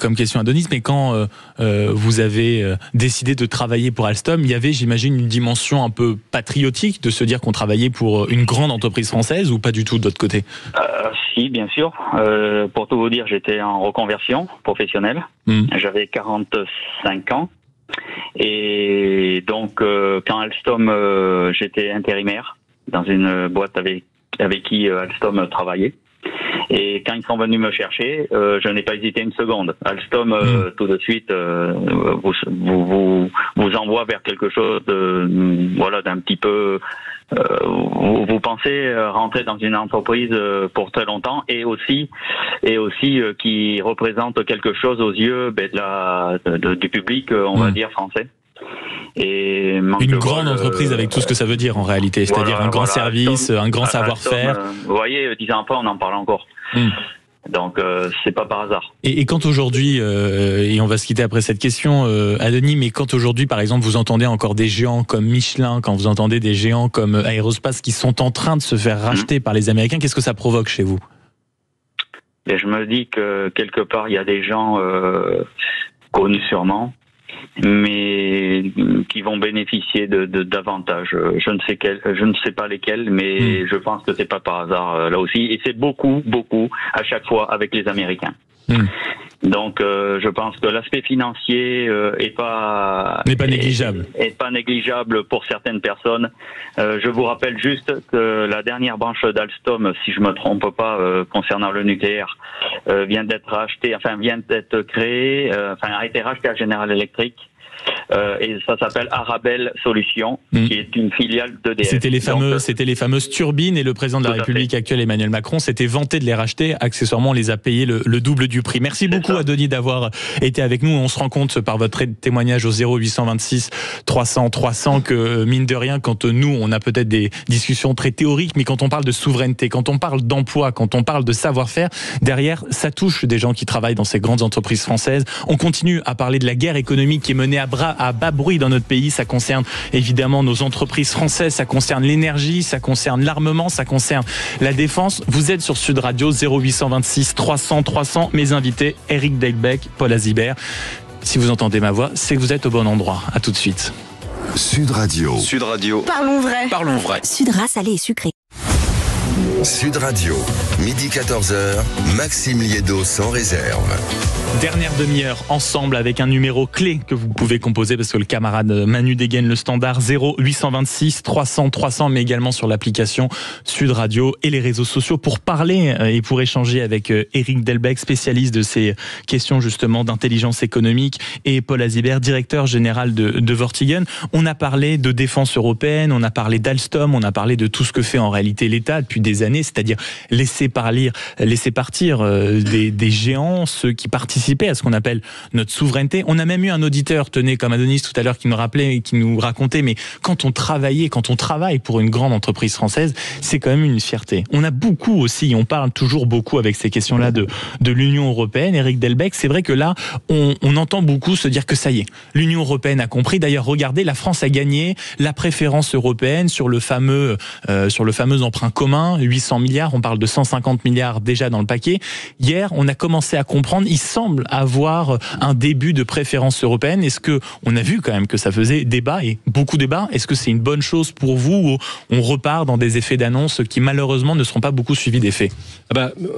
comme question, Adonis, mais quand vous avez décidé de travailler pour Alstom, il y avait, j'imagine, une dimension un peu patriotique de se dire qu'on travaillait pour une grande entreprise française, ou pas du tout de l'autre côté? Si, bien sûr. Pour tout vous dire, j'étais en reconversion professionnelle. J'avais 45 ans. Et donc, quand Alstom, j'étais intérimaire dans une boîte avec qui Alstom travaillait. Et quand ils sont venus me chercher, je n'ai pas hésité une seconde. Alstom, tout de suite, vous envoie vers quelque chose d'un petit peu. Vous pensez rentrer dans une entreprise pour très longtemps, et aussi qui représente quelque chose aux yeux du public, on va dire français. Et une grande entreprise avec tout ce que ça veut dire en réalité, c'est-à-dire un grand service, un grand savoir-faire. Vous voyez, 10 ans après, on en parle encore. Donc c'est pas par hasard. Et quand aujourd'hui, et on va se quitter après cette question, Adonis, mais quand aujourd'hui, par exemple, vous entendez encore des géants comme Michelin, quand vous entendez des géants comme Aerospace qui sont en train de se faire racheter par les Américains, qu'est-ce que ça provoque chez vous? Et je me dis que quelque part, il y a des gens connus sûrement, mais qui vont bénéficier d'avantages. Je ne sais pas lesquels, mais je pense que c'est pas par hasard là aussi. Et c'est beaucoup à chaque fois avec les Américains. Donc, je pense que l'aspect financier n'est pas négligeable. Est pas négligeable pour certaines personnes. Je vous rappelle juste que la dernière branche d'Alstom, si je me trompe pas, concernant le nucléaire, vient d'être créée, a été rachetée à General Electric. Et ça s'appelle Arabelle Solutions, qui est une filiale d'EDF. C'était les fameuses turbines, et le président de la République actuelle, Emmanuel Macron, s'était vanté de les racheter. Accessoirement, on les a payés le double du prix. Merci beaucoup, Adonis, d'avoir été avec nous. On se rend compte par votre témoignage au 0826 300 300 que, mine de rien, quand nous, on a peut-être des discussions très théoriques, mais quand on parle de souveraineté, quand on parle d'emploi, quand on parle de savoir-faire, derrière, ça touche des gens qui travaillent dans ces grandes entreprises françaises. On continue à parler de la guerre économique qui est menée à bas bruit dans notre pays. Ça concerne évidemment nos entreprises françaises, ça concerne l'énergie, ça concerne l'armement, ça concerne la défense. Vous êtes sur Sud Radio, 0826 300 300. Mes invités, Eric Delbecq, Paul Azibert. Si vous entendez ma voix, c'est que vous êtes au bon endroit. À tout de suite. Sud Radio. Sud Radio. Parlons vrai. Parlons vrai. Sudra salé et sucré. Sud Radio, midi 14h, Maxime Liédo sans réserve. Dernière demi-heure ensemble avec un numéro clé que vous pouvez composer parce que le camarade Manu dégaine le standard 0826 300 300, mais également sur l'application Sud Radio et les réseaux sociaux pour parler et pour échanger avec Eric Delbecq, spécialiste de ces questions justement d'intelligence économique, et Paul Azibert, directeur général de Vortigen. On a parlé de défense européenne, on a parlé d'Alstom, on a parlé de tout ce que fait en réalité l'État depuis des années, c'est-à-dire laisser partir des géants, ceux qui participaient à ce qu'on appelle notre souveraineté. On a même eu un auditeur, tenez, comme Adonis tout à l'heure, qui nous rappelait et qui nous racontait, mais quand on travaille pour une grande entreprise française, c'est quand même une fierté. On a beaucoup aussi, on parle toujours beaucoup avec ces questions-là de l'Union européenne. Eric Delbecq, c'est vrai que là, on entend beaucoup se dire que ça y est, l'Union européenne a compris. D'ailleurs, regardez, la France a gagné la préférence européenne sur le fameux emprunt commun, 800 milliards, on parle de 150 milliards déjà dans le paquet. Hier, on a commencé à comprendre, il semble avoir un début de préférence européenne. Est-ce que on a vu quand même que ça faisait débat, et beaucoup de débat? Est-ce que c'est une bonne chose pour vous, ou on repart dans des effets d'annonce qui malheureusement ne seront pas beaucoup suivis d'effets?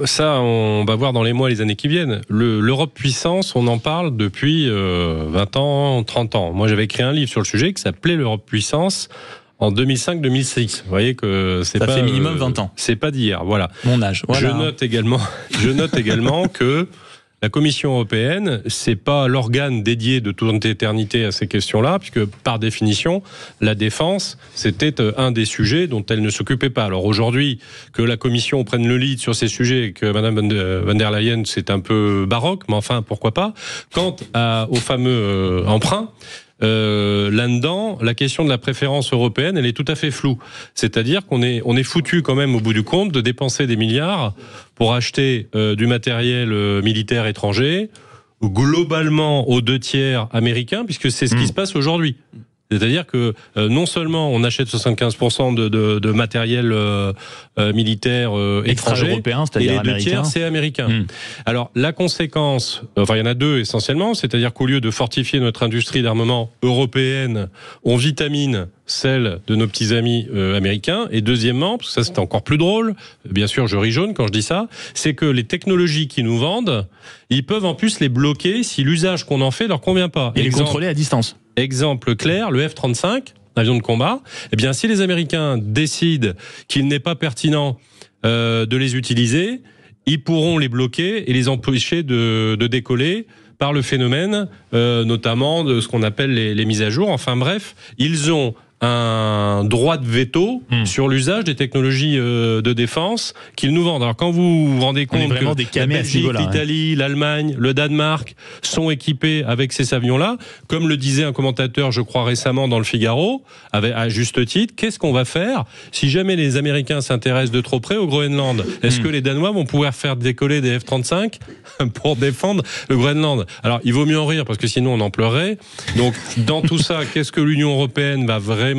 Ça, on va voir dans les mois et les années qui viennent. L'Europe puissance, on en parle depuis 20 ans, 30 ans. Moi, j'avais écrit un livre sur le sujet qui s'appelait l'Europe puissance en 2005-2006. Vous voyez que c'est pas... Ça fait minimum 20 ans. C'est pas d'hier, voilà. Mon âge, voilà. Je note également que la Commission européenne, c'est pas l'organe dédié de toute éternité à ces questions-là, puisque par définition, la défense, c'était un des sujets dont elle ne s'occupait pas. Alors aujourd'hui, que la Commission prenne le lead sur ces sujets et que Madame von der Leyen, c'est un peu baroque, mais enfin, pourquoi pas. Quant au fameux emprunt, là-dedans, la question de la préférence européenne, elle est tout à fait floue. C'est-à-dire qu'on est foutu quand même au bout du compte de dépenser des milliards pour acheter du matériel militaire étranger, globalement aux 2/3 américains, puisque c'est ce qui se passe aujourd'hui. C'est-à-dire que non seulement on achète 75% de matériel militaire étranger, extra-européen, et c'est-à-dire les américain. 2/3 c'est américain. Alors la conséquence, enfin il y en a deux essentiellement, c'est-à-dire qu'au lieu de fortifier notre industrie d'armement européenne, on vitamine celle de nos petits amis américains. Et deuxièmement, parce que ça c'est encore plus drôle, bien sûr je ris jaune quand je dis ça, c'est que les technologies qu'ils nous vendent, ils peuvent en plus les bloquer si l'usage qu'on en fait leur convient pas. Et les contrôler à distance. Exemple clair, le F-35, avion de combat, eh bien si les Américains décident qu'il n'est pas pertinent de les utiliser, ils pourront les bloquer et les empêcher de décoller par le phénomène notamment de ce qu'on appelle les mises à jour. Enfin bref, ils ont un droit de veto sur l'usage des technologies de défense qu'ils nous vendent. Alors quand vous vous rendez compte que la Belgique, l'Italie, l'Allemagne, le Danemark sont équipés avec ces avions-là, comme le disait un commentateur, je crois récemment dans le Figaro, à juste titre, qu'est-ce qu'on va faire si jamais les Américains s'intéressent de trop près au Groenland? Est-ce que les Danois vont pouvoir faire décoller des F-35 pour défendre le Groenland? Alors il vaut mieux en rire parce que sinon on en pleurerait. Donc dans tout ça, qu'est-ce que l'Union européenne va vraiment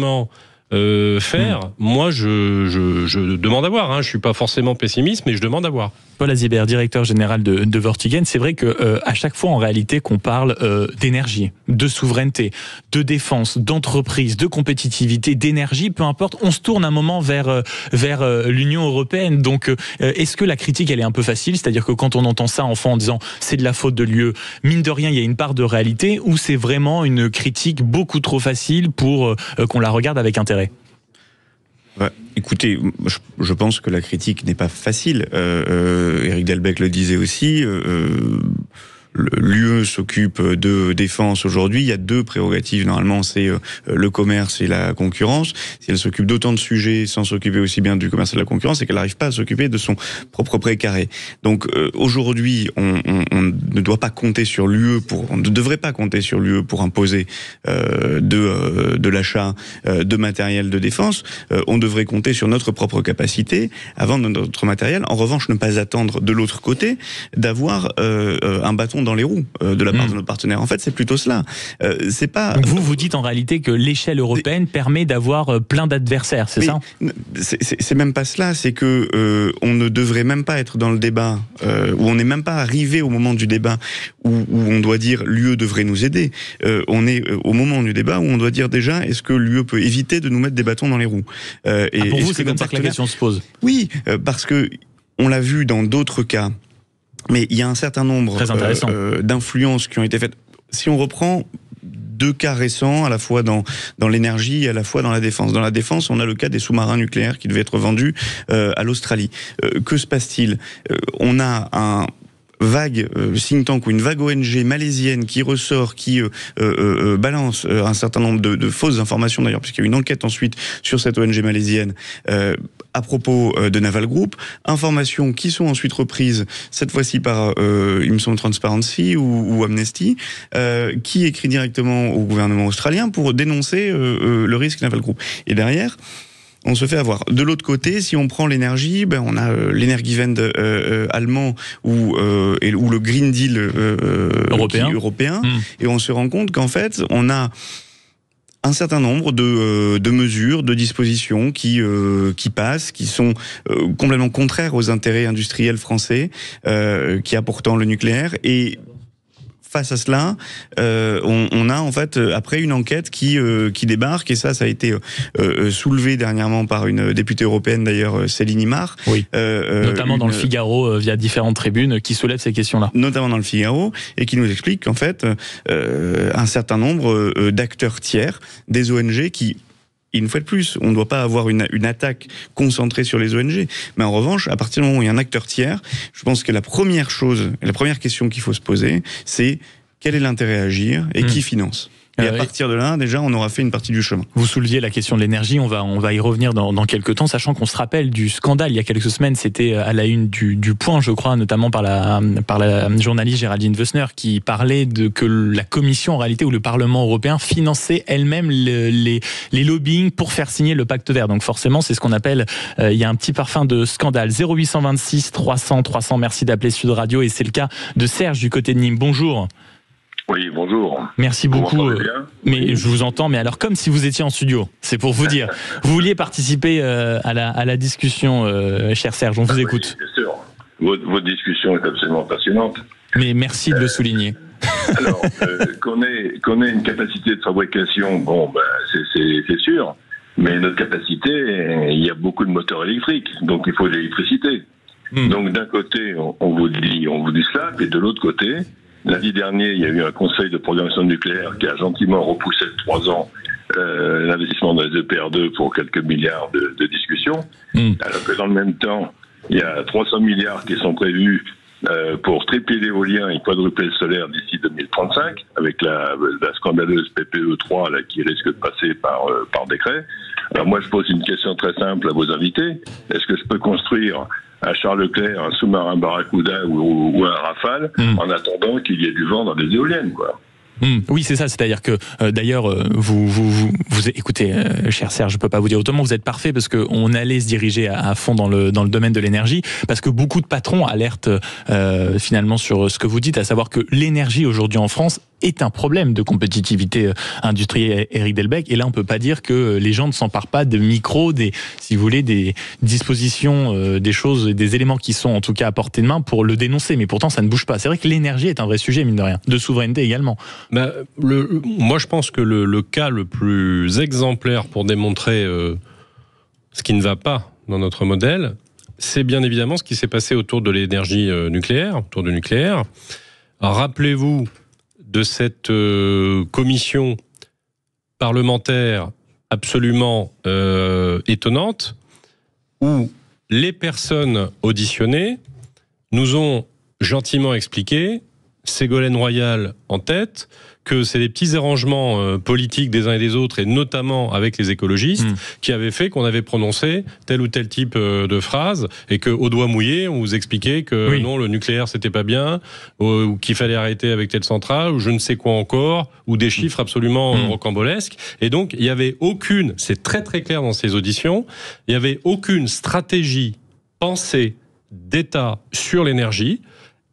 faire? Moi, je demande à voir. Je suis pas forcément pessimiste, mais je demande à voir. Paul Azibert, directeur général de Vortigen, c'est vrai que à chaque fois en réalité qu'on parle d'énergie, de souveraineté, de défense, d'entreprise, de compétitivité, d'énergie, peu importe, on se tourne un moment vers l'Union européenne. Donc est-ce que la critique elle est un peu facile, c'est-à-dire que quand on entend ça en disant c'est de la faute de l'UE, mine de rien il y a une part de réalité, ou c'est vraiment une critique beaucoup trop facile pour qu'on la regarde avec intérêt? Écoutez, je pense que la critique n'est pas facile. Éric Delbecq le disait aussi. L'UE s'occupe de défense aujourd'hui. Il y a deux prérogatives. Normalement, c'est le commerce et la concurrence. Si elle s'occupe d'autant de sujets sans s'occuper aussi bien du commerce et de la concurrence, c'est qu'elle n'arrive pas à s'occuper de son propre précaré. Donc aujourd'hui, on ne doit pas compter sur l'UE on ne devrait pas compter sur l'UE pour imposer de l'achat de matériel de défense. On devrait compter sur notre propre capacité à vendre notre matériel. En revanche, ne pas attendre de l'autre côté d'avoir un bâton dans les roues de la part de nos partenaires. En fait, c'est plutôt cela. C'est pas. Donc vous dites en réalité que l'échelle européenne permet d'avoir plein d'adversaires, c'est ça? C'est même pas cela. C'est que on ne devrait même pas être dans le débat, où on n'est même pas arrivé au moment du débat où on doit dire l'UE devrait nous aider. On est au moment du débat où on doit dire déjà est-ce que l'UE peut éviter de nous mettre des bâtons dans les roues. Pour vous, c'est comme ça que la question se pose. Oui, parce que on l'a vu dans d'autres cas. Mais il y a un certain nombre d'influences qui ont été faites. Si on reprend deux cas récents, à la fois dans l'énergie et à la fois dans la défense. Dans la défense, on a le cas des sous-marins nucléaires qui devaient être vendus à l'Australie. Que se passe-t-il? On a un vague think tank ou une vague ONG malaisienne qui ressort, qui balance un certain nombre de fausses informations d'ailleurs, puisqu'il y a eu une enquête ensuite sur cette ONG malaisienne à propos de Naval Group, informations qui sont ensuite reprises cette fois-ci par il me semble Transparency ou Amnesty, qui écrit directement au gouvernement australien pour dénoncer le risque Naval Group. Et derrière, on se fait avoir. De l'autre côté, si on prend l'énergie, on a l'Energiewende allemand ou le Green Deal européen, et on se rend compte qu'en fait, on a un certain nombre de mesures, de dispositions qui passent, qui sont complètement contraires aux intérêts industriels français, qui a pourtant le nucléaire. Et face à cela, on a en fait après une enquête qui débarque, et ça a été soulevé dernièrement par une députée européenne d'ailleurs, Céline Imar. Oui. Notamment dans le Figaro via différentes tribunes qui soulèvent ces questions-là. Notamment dans le Figaro, et qui nous explique qu'en fait un certain nombre d'acteurs tiers, des ONG qui une fois de plus, on ne doit pas avoir une attaque concentrée sur les ONG. Mais en revanche, à partir du moment où il y a un acteur tiers, je pense que la première question qu'il faut se poser, c'est quel est l'intérêt à agir et qui finance ? Et à partir de là, déjà, on aura fait une partie du chemin. Vous souleviez la question de l'énergie, on va y revenir dans quelques temps, sachant qu'on se rappelle du scandale il y a quelques semaines, c'était à la une du Point, je crois, notamment par la journaliste Géraldine Wessner, qui parlait que la Commission, en réalité, ou le Parlement européen finançait elle-même les lobbying pour faire signer le pacte vert. Donc forcément, c'est ce qu'on appelle, il y a un petit parfum de scandale. 0826 300 300, merci d'appeler Sud Radio, et c'est le cas de Serge du côté de Nîmes. Bonjour. Oui, bonjour. Merci beaucoup. Mais je vous entends, mais alors comme si vous étiez en studio, c'est pour vous dire. Vous vouliez participer à la discussion, cher Serge, on vous écoute. Oui, bien sûr. Votre discussion est absolument passionnante. Mais merci de le souligner. Alors, qu'on ait une capacité de fabrication, bon, c'est sûr, mais notre capacité, il y a beaucoup de moteurs électriques, donc il faut de l'électricité. Donc d'un côté, on vous dit cela, et de l'autre côté, lundi dernier, il y a eu un conseil de programmation nucléaire qui a gentiment repoussé de 3 ans l'investissement dans les EPR2 pour quelques milliards de discussions. Alors que dans le même temps, il y a 300 milliards qui sont prévus pour tripler l'éolien et quadrupler le solaire d'ici 2035, avec la scandaleuse PPE3 là, qui risque de passer par décret. Alors moi, je pose une question très simple à vos invités. Est-ce que je peux construire à Charles Leclerc un sous-marin Barracuda ou un Rafale en attendant qu'il y ait du vent dans des éoliennes, quoi? Oui, c'est ça. C'est-à-dire que d'ailleurs, vous écoutez, cher Serge, je peux pas vous dire autrement. Vous êtes parfait parce que on allait se diriger à fond dans le domaine de l'énergie, parce que beaucoup de patrons alertent finalement sur ce que vous dites, à savoir que l'énergie aujourd'hui en France est un problème de compétitivité industrielle, Éric Delbecq. Et là, on peut pas dire que les gens ne s'emparent pas de micros, si vous voulez, des dispositions, des choses, des éléments qui sont en tout cas à portée de main pour le dénoncer. Mais pourtant, ça ne bouge pas. C'est vrai que l'énergie est un vrai sujet, mine de rien, de souveraineté également. Moi, je pense que le cas le plus exemplaire pour démontrer ce qui ne va pas dans notre modèle, c'est bien évidemment ce qui s'est passé autour de l'énergie nucléaire, autour du nucléaire. Alors, rappelez-vous de cette commission parlementaire absolument étonnante, où les personnes auditionnées nous ont gentiment expliqué, Ségolène Royal en tête, que c'est les petits arrangements politiques des uns et des autres, et notamment avec les écologistes, qui avaient fait qu'on avait prononcé tel ou tel type de phrase, et qu'au doigt mouillé, on vous expliquait que non, le nucléaire c'était pas bien, ou qu'il fallait arrêter avec telle centrale, ou je ne sais quoi encore, ou des chiffres absolument rocambolesques. Et donc, il y avait aucune, c'est très très clair dans ces auditions, il y avait aucune stratégie pensée d'État sur l'énergie,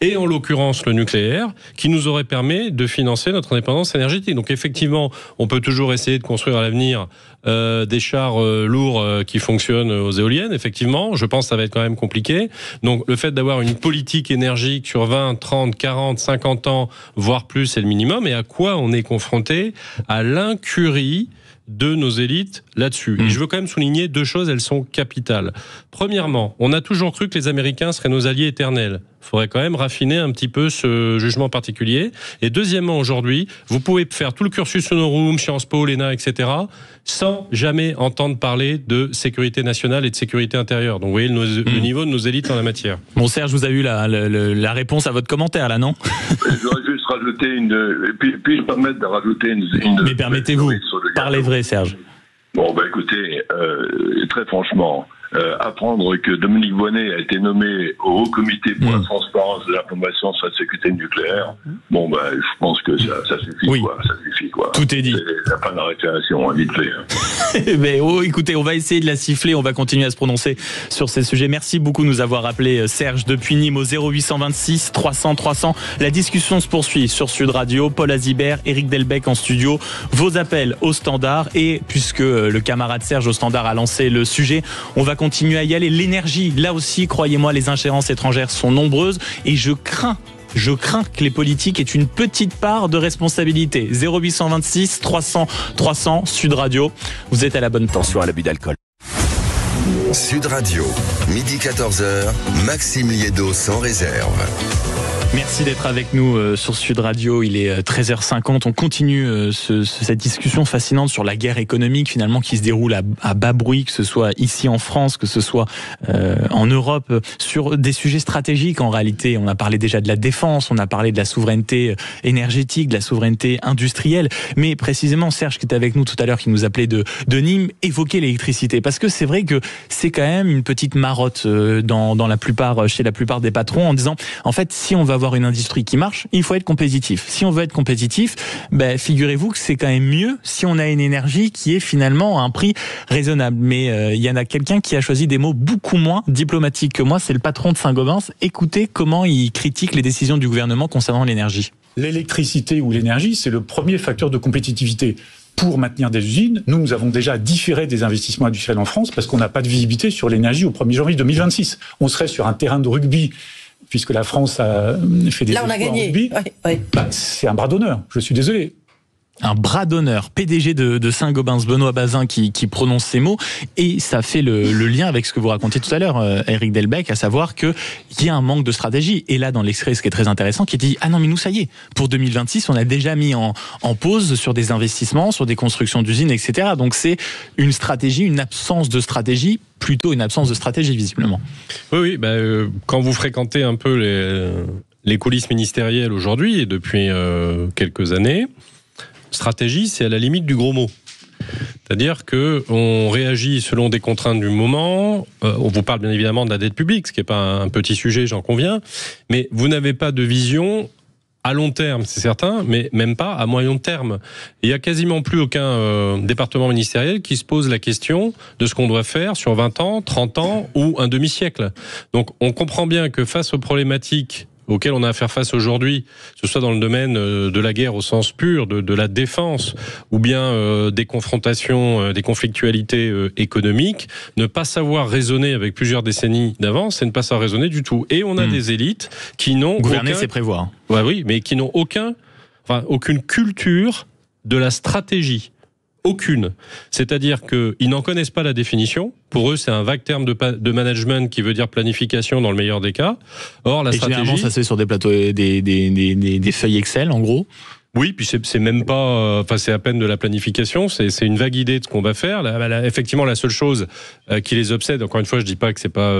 et en l'occurrence le nucléaire, qui nous aurait permis de financer notre indépendance énergétique. Donc effectivement, on peut toujours essayer de construire à l'avenir des chars lourds qui fonctionnent aux éoliennes. Effectivement, je pense que ça va être quand même compliqué. Donc le fait d'avoir une politique énergique sur 20, 30, 40, 50 ans, voire plus, c'est le minimum. Et à quoi on est confronté? À l'incurie de nos élites là-dessus. Et je veux quand même souligner 2 choses, elles sont capitales. Premièrement, on a toujours cru que les Américains seraient nos alliés éternels. Il faudrait quand même raffiner un petit peu ce jugement particulier. Et deuxièmement, aujourd'hui, vous pouvez faire tout le cursus Sonorum, Sciences Po, l'ENA, etc., sans jamais entendre parler de sécurité nationale et de sécurité intérieure. Donc vous voyez le niveau de nos élites en la matière. Bon, Serge, vous avez eu la réponse à votre commentaire, là, non? J'aurais juste rajouté puis-je permettre de rajouter une Mais permettez-vous, parlez vrai, Serge. Bon, écoutez, très franchement, apprendre que Dominique Voynet a été nommé au Haut Comité pour la transparence de l'information sur la sécurité nucléaire, je pense que ça suffit, quoi. Ça suffit, quoi. Tout est dit. C'est la fin de la récréation, vite fait. Mais écoutez, on va essayer de la siffler, on va continuer à se prononcer sur ces sujets. Merci beaucoup de nous avoir appelé, Serge, depuis Nîmes, au 0826 300 300. La discussion se poursuit sur Sud Radio. Paul Azibert, Éric Delbecq en studio. Vos appels au standard, et puisque le camarade Serge au standard a lancé le sujet, on va continuer à y aller. L'énergie, là aussi, croyez-moi, les ingérences étrangères sont nombreuses, et je crains que les politiques aient une petite part de responsabilité. 0826 300 300, Sud Radio. Vous êtes à la bonne temps. Attention à l'abus d'alcool. Sud Radio, midi 14h, Maxime Liédo sans réserve. Merci d'être avec nous sur Sud Radio. Il est 13h50. On continue cette discussion fascinante sur la guerre économique finalement qui se déroule à bas bruit, que ce soit ici en France, que ce soit en Europe, sur des sujets stratégiques en réalité. On a parlé déjà de la défense, on a parlé de la souveraineté énergétique, de la souveraineté industrielle. Mais précisément, Serge qui était avec nous tout à l'heure, qui nous appelait de Nîmes, évoquait l'électricité. Parce que c'est vrai que c'est quand même une petite marotte chez la plupart des patrons en disant, en fait, si on va avoir une industrie qui marche, il faut être compétitif. Si on veut être compétitif, figurez-vous que c'est quand même mieux si on a une énergie qui est finalement à un prix raisonnable. Mais il y en a quelqu'un qui a choisi des mots beaucoup moins diplomatiques que moi, c'est le patron de Saint-Gobain. Écoutez comment il critique les décisions du gouvernement concernant l'énergie. L'électricité ou l'énergie, c'est le premier facteur de compétitivité. Pour maintenir des usines, nous avons déjà différé des investissements industriels en France parce qu'on n'a pas de visibilité sur l'énergie au 1er janvier 2026. On serait sur un terrain de rugby, puisque la France a fait des efforts en rugby. Ouais. C'est un bras d'honneur, je suis désolé. Un bras d'honneur, PDG de Saint-Gobain, Benoît Bazin, qui prononce ces mots, et ça fait le lien avec ce que vous racontiez tout à l'heure, Éric Delbecq, à savoir qu'il y a un manque de stratégie. Et là, dans l'extrait, ce qui est très intéressant, qui dit « Ah non, mais nous, ça y est, pour 2026, on a déjà mis en pause sur des investissements, sur des constructions d'usines, etc. » Donc c'est une stratégie, une absence de stratégie, plutôt une absence de stratégie, visiblement. Oui, quand vous fréquentez un peu les coulisses ministérielles aujourd'hui, et depuis quelques années, stratégie, c'est à la limite du gros mot. C'est-à-dire qu'on réagit selon des contraintes du moment. On vous parle bien évidemment de la dette publique, ce qui n'est pas un petit sujet, j'en conviens. Mais vous n'avez pas de vision à long terme, c'est certain, mais même pas à moyen terme. Il n'y a quasiment plus aucun département ministériel qui se pose la question de ce qu'on doit faire sur 20 ans, 30 ans ou un demi-siècle. Donc on comprend bien que face aux problématiques auxquels on a à faire face aujourd'hui, que ce soit dans le domaine de la guerre au sens pur, de la défense, ou bien des confrontations, des conflictualités économiques, ne pas savoir raisonner avec plusieurs décennies d'avance, c'est ne pas savoir raisonner du tout. Et on a des élites qui n'ont gouverner, c'est prévoir. Ouais, oui, mais qui n'ont aucune culture de la stratégie. Aucune. C'est-à-dire qu'ils n'en connaissent pas la définition. Pour eux, c'est un vague terme de management qui veut dire planification dans le meilleur des cas. Or, la stratégie... Généralement, ça se fait sur des plateaux, des feuilles Excel, en gros. Oui, puis c'est même pas, c'est à peine de la planification, c'est une vague idée de ce qu'on va faire. Effectivement, la seule chose qui les obsède, encore une fois, je dis pas que c'est pas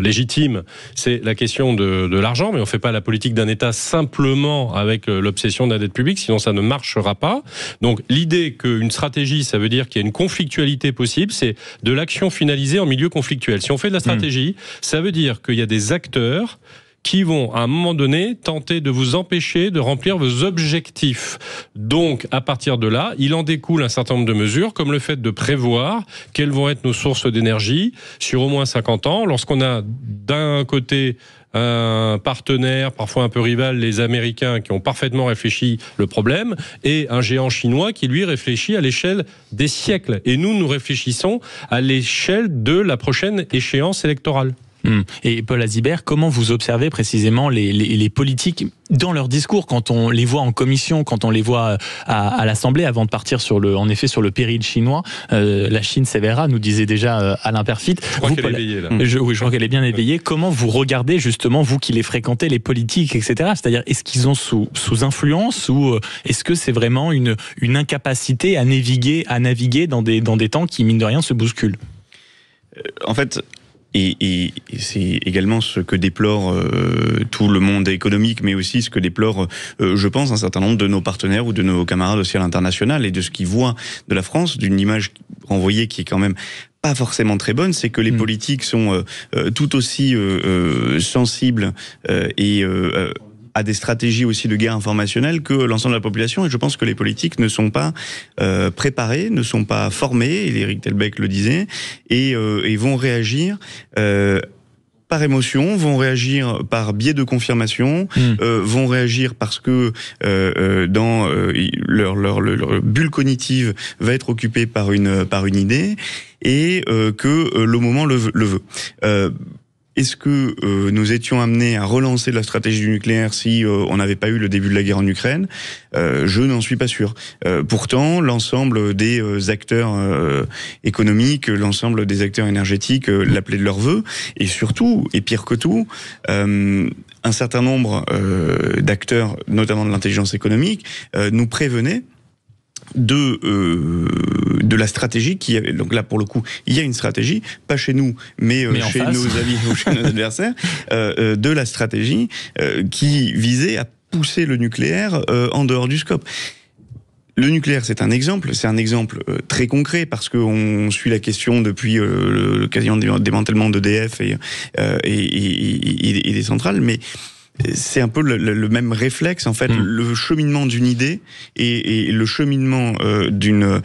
légitime, c'est la question de l'argent, mais on fait pas la politique d'un État simplement avec l'obsession de la dette publique, sinon ça ne marchera pas. Donc l'idée qu'une stratégie, ça veut dire qu'il y a une conflictualité possible, c'est de l'action finalisée en milieu conflictuel. Si on fait de la stratégie, ça veut dire qu'il y a des acteurs qui vont, à un moment donné, tenter de vous empêcher de remplir vos objectifs. Donc, à partir de là, il en découle un certain nombre de mesures, comme le fait de prévoir quelles vont être nos sources d'énergie sur au moins 50 ans. Lorsqu'on a d'un côté un partenaire, parfois un peu rival, les Américains, qui ont parfaitement réfléchi le problème, et un géant chinois qui, lui, réfléchit à l'échelle des siècles. Et nous réfléchissons à l'échelle de la prochaine échéance électorale. Et Paul Azibert, comment vous observez précisément les politiques dans leur discours, quand on les voit en commission, quand on les voit à l'Assemblée, avant de partir sur le péril chinois, la Chine sévera, nous disait déjà Alain Perfit. Je crois qu'elle est éveillée, là. Oui, je crois qu'elle est bien éveillée. Comment vous regardez justement, vous qui les fréquentez, les politiques, etc. C'est-à-dire, est-ce qu'ils ont sous influence, ou est-ce que c'est vraiment une incapacité à naviguer dans des temps qui, mine de rien, se bousculent? En fait... Et c'est également ce que déplore tout le monde économique, mais aussi ce que déplore, je pense, un certain nombre de nos partenaires ou de nos camarades aussi à l'international, et de ce qu'ils voient de la France, d'une image renvoyée qui est quand même pas forcément très bonne, c'est que les politiques sont tout aussi sensibles et à des stratégies aussi de guerre informationnelle que l'ensemble de la population. Et je pense que les politiques ne sont pas préparés, ne sont pas formés, et Éric Delbecq le disait, et vont réagir par émotion, vont réagir par biais de confirmation, vont réagir parce que leur bulle cognitive va être occupée par une idée, et que le moment le veut. est-ce que nous étions amenés à relancer la stratégie du nucléaire si on n'avait pas eu le début de la guerre en Ukraine? Je n'en suis pas sûr. Pourtant, l'ensemble des acteurs économiques, l'ensemble des acteurs énergétiques l'appelaient de leur vœu, et surtout, et pire que tout, un certain nombre d'acteurs, notamment de l'intelligence économique, nous prévenaient de la stratégie qui avait, donc là pour le coup il y a une stratégie, pas chez nous mais chez nos amis ou chez nos adversaires, de la stratégie qui visait à pousser le nucléaire en dehors du scope. Le nucléaire, c'est un exemple très concret parce qu'on suit la question depuis le quasiment démantèlement d'EDF et des centrales, mais c'est un peu le même réflexe, en fait, le cheminement d'une idée et le cheminement de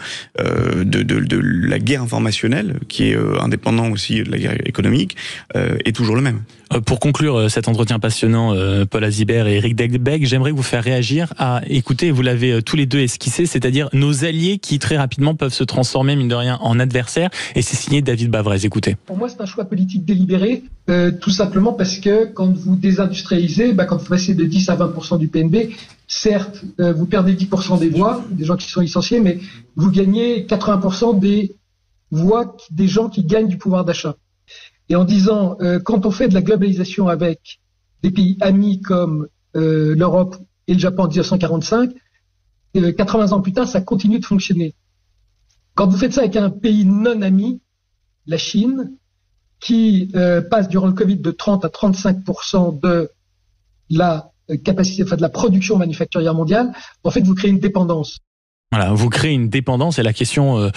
la guerre informationnelle, qui est indépendant aussi de la guerre économique, est toujours le même. Pour conclure cet entretien passionnant, Paul Azibert et Eric Delbecq, j'aimerais vous faire réagir à, écoutez, vous l'avez tous les deux esquissé, c'est-à-dire nos alliés qui très rapidement peuvent se transformer, mine de rien, en adversaires, et c'est signé David Bavrez. Écoutez. Pour moi, c'est un choix politique délibéré, tout simplement parce que quand vous désindustrialisez, quand vous passez de 10 à 20% du PNB, certes, vous perdez 10% des voix, des gens qui sont licenciés, mais vous gagnez 80% des voix des gens qui gagnent du pouvoir d'achat. Et en disant, quand on fait de la globalisation avec des pays amis comme l'Europe et le Japon en 1945, 80 ans plus tard, ça continue de fonctionner. Quand vous faites ça avec un pays non ami, la Chine, qui passe durant le Covid de 30 à 35% de la capacité, de la production manufacturière mondiale, en fait, vous créez une dépendance. Voilà, vous créez une dépendance, et la question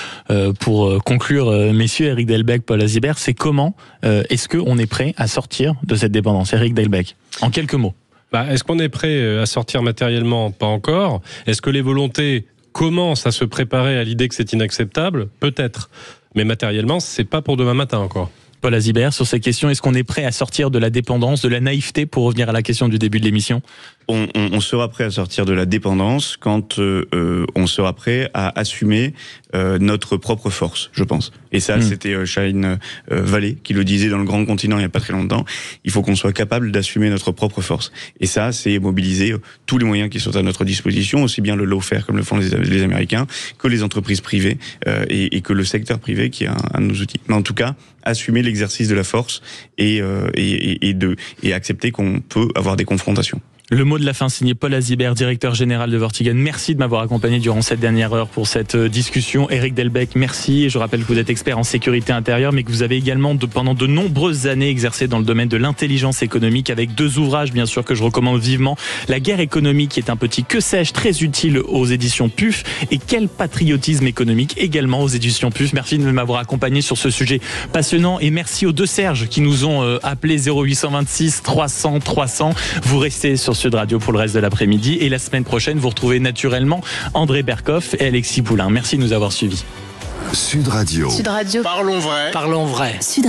pour conclure, messieurs, Eric Delbecq, Paul Azibert, c'est comment est-ce qu'on est prêt à sortir de cette dépendance? Eric Delbecq, en quelques mots. Est-ce qu'on est prêt à sortir matériellement? Pas encore. Est-ce que les volontés commencent à se préparer à l'idée que c'est inacceptable? Peut-être. Mais matériellement, c'est pas pour demain matin encore. Paul Azibert, sur ces questions, est-ce qu'on est prêt à sortir de la dépendance, de la naïveté, pour revenir à la question du début de l'émission? On sera prêt à sortir de la dépendance quand on sera prêt à assumer notre propre force, je pense. Et ça, c'était Shahin Vallée qui le disait dans Le Grand Continent il n'y a pas très longtemps. Il faut qu'on soit capable d'assumer notre propre force. Et ça, c'est mobiliser tous les moyens qui sont à notre disposition, aussi bien le lawfare comme le font les Américains, que les entreprises privées et que le secteur privé qui est un de nos outils. Mais en tout cas, assumer l'exercice de la force et accepter qu'on peut avoir des confrontations. Le mot de la fin signé Paul Azibert, directeur général de Vortigen. Merci de m'avoir accompagné durant cette dernière heure pour cette discussion. Eric Delbecq, merci. Et je rappelle que vous êtes expert en sécurité intérieure, mais que vous avez également pendant de nombreuses années exercé dans le domaine de l'intelligence économique, avec 2 ouvrages bien sûr que je recommande vivement. La guerre économique, qui est un petit que sais-je très utile aux éditions PUF, et Quel patriotisme économique, également aux éditions PUF. Merci de m'avoir accompagné sur ce sujet passionnant, et merci aux 2 Serge qui nous ont appelé 0826 300 300. Vous restez sur Sud Radio pour le reste de l'après-midi, et la semaine prochaine vous retrouvez naturellement André Berkoff et Alexis Poulain. Merci de nous avoir suivis. Sud Radio. Sud Radio. Parlons vrai. Parlons vrai. Sud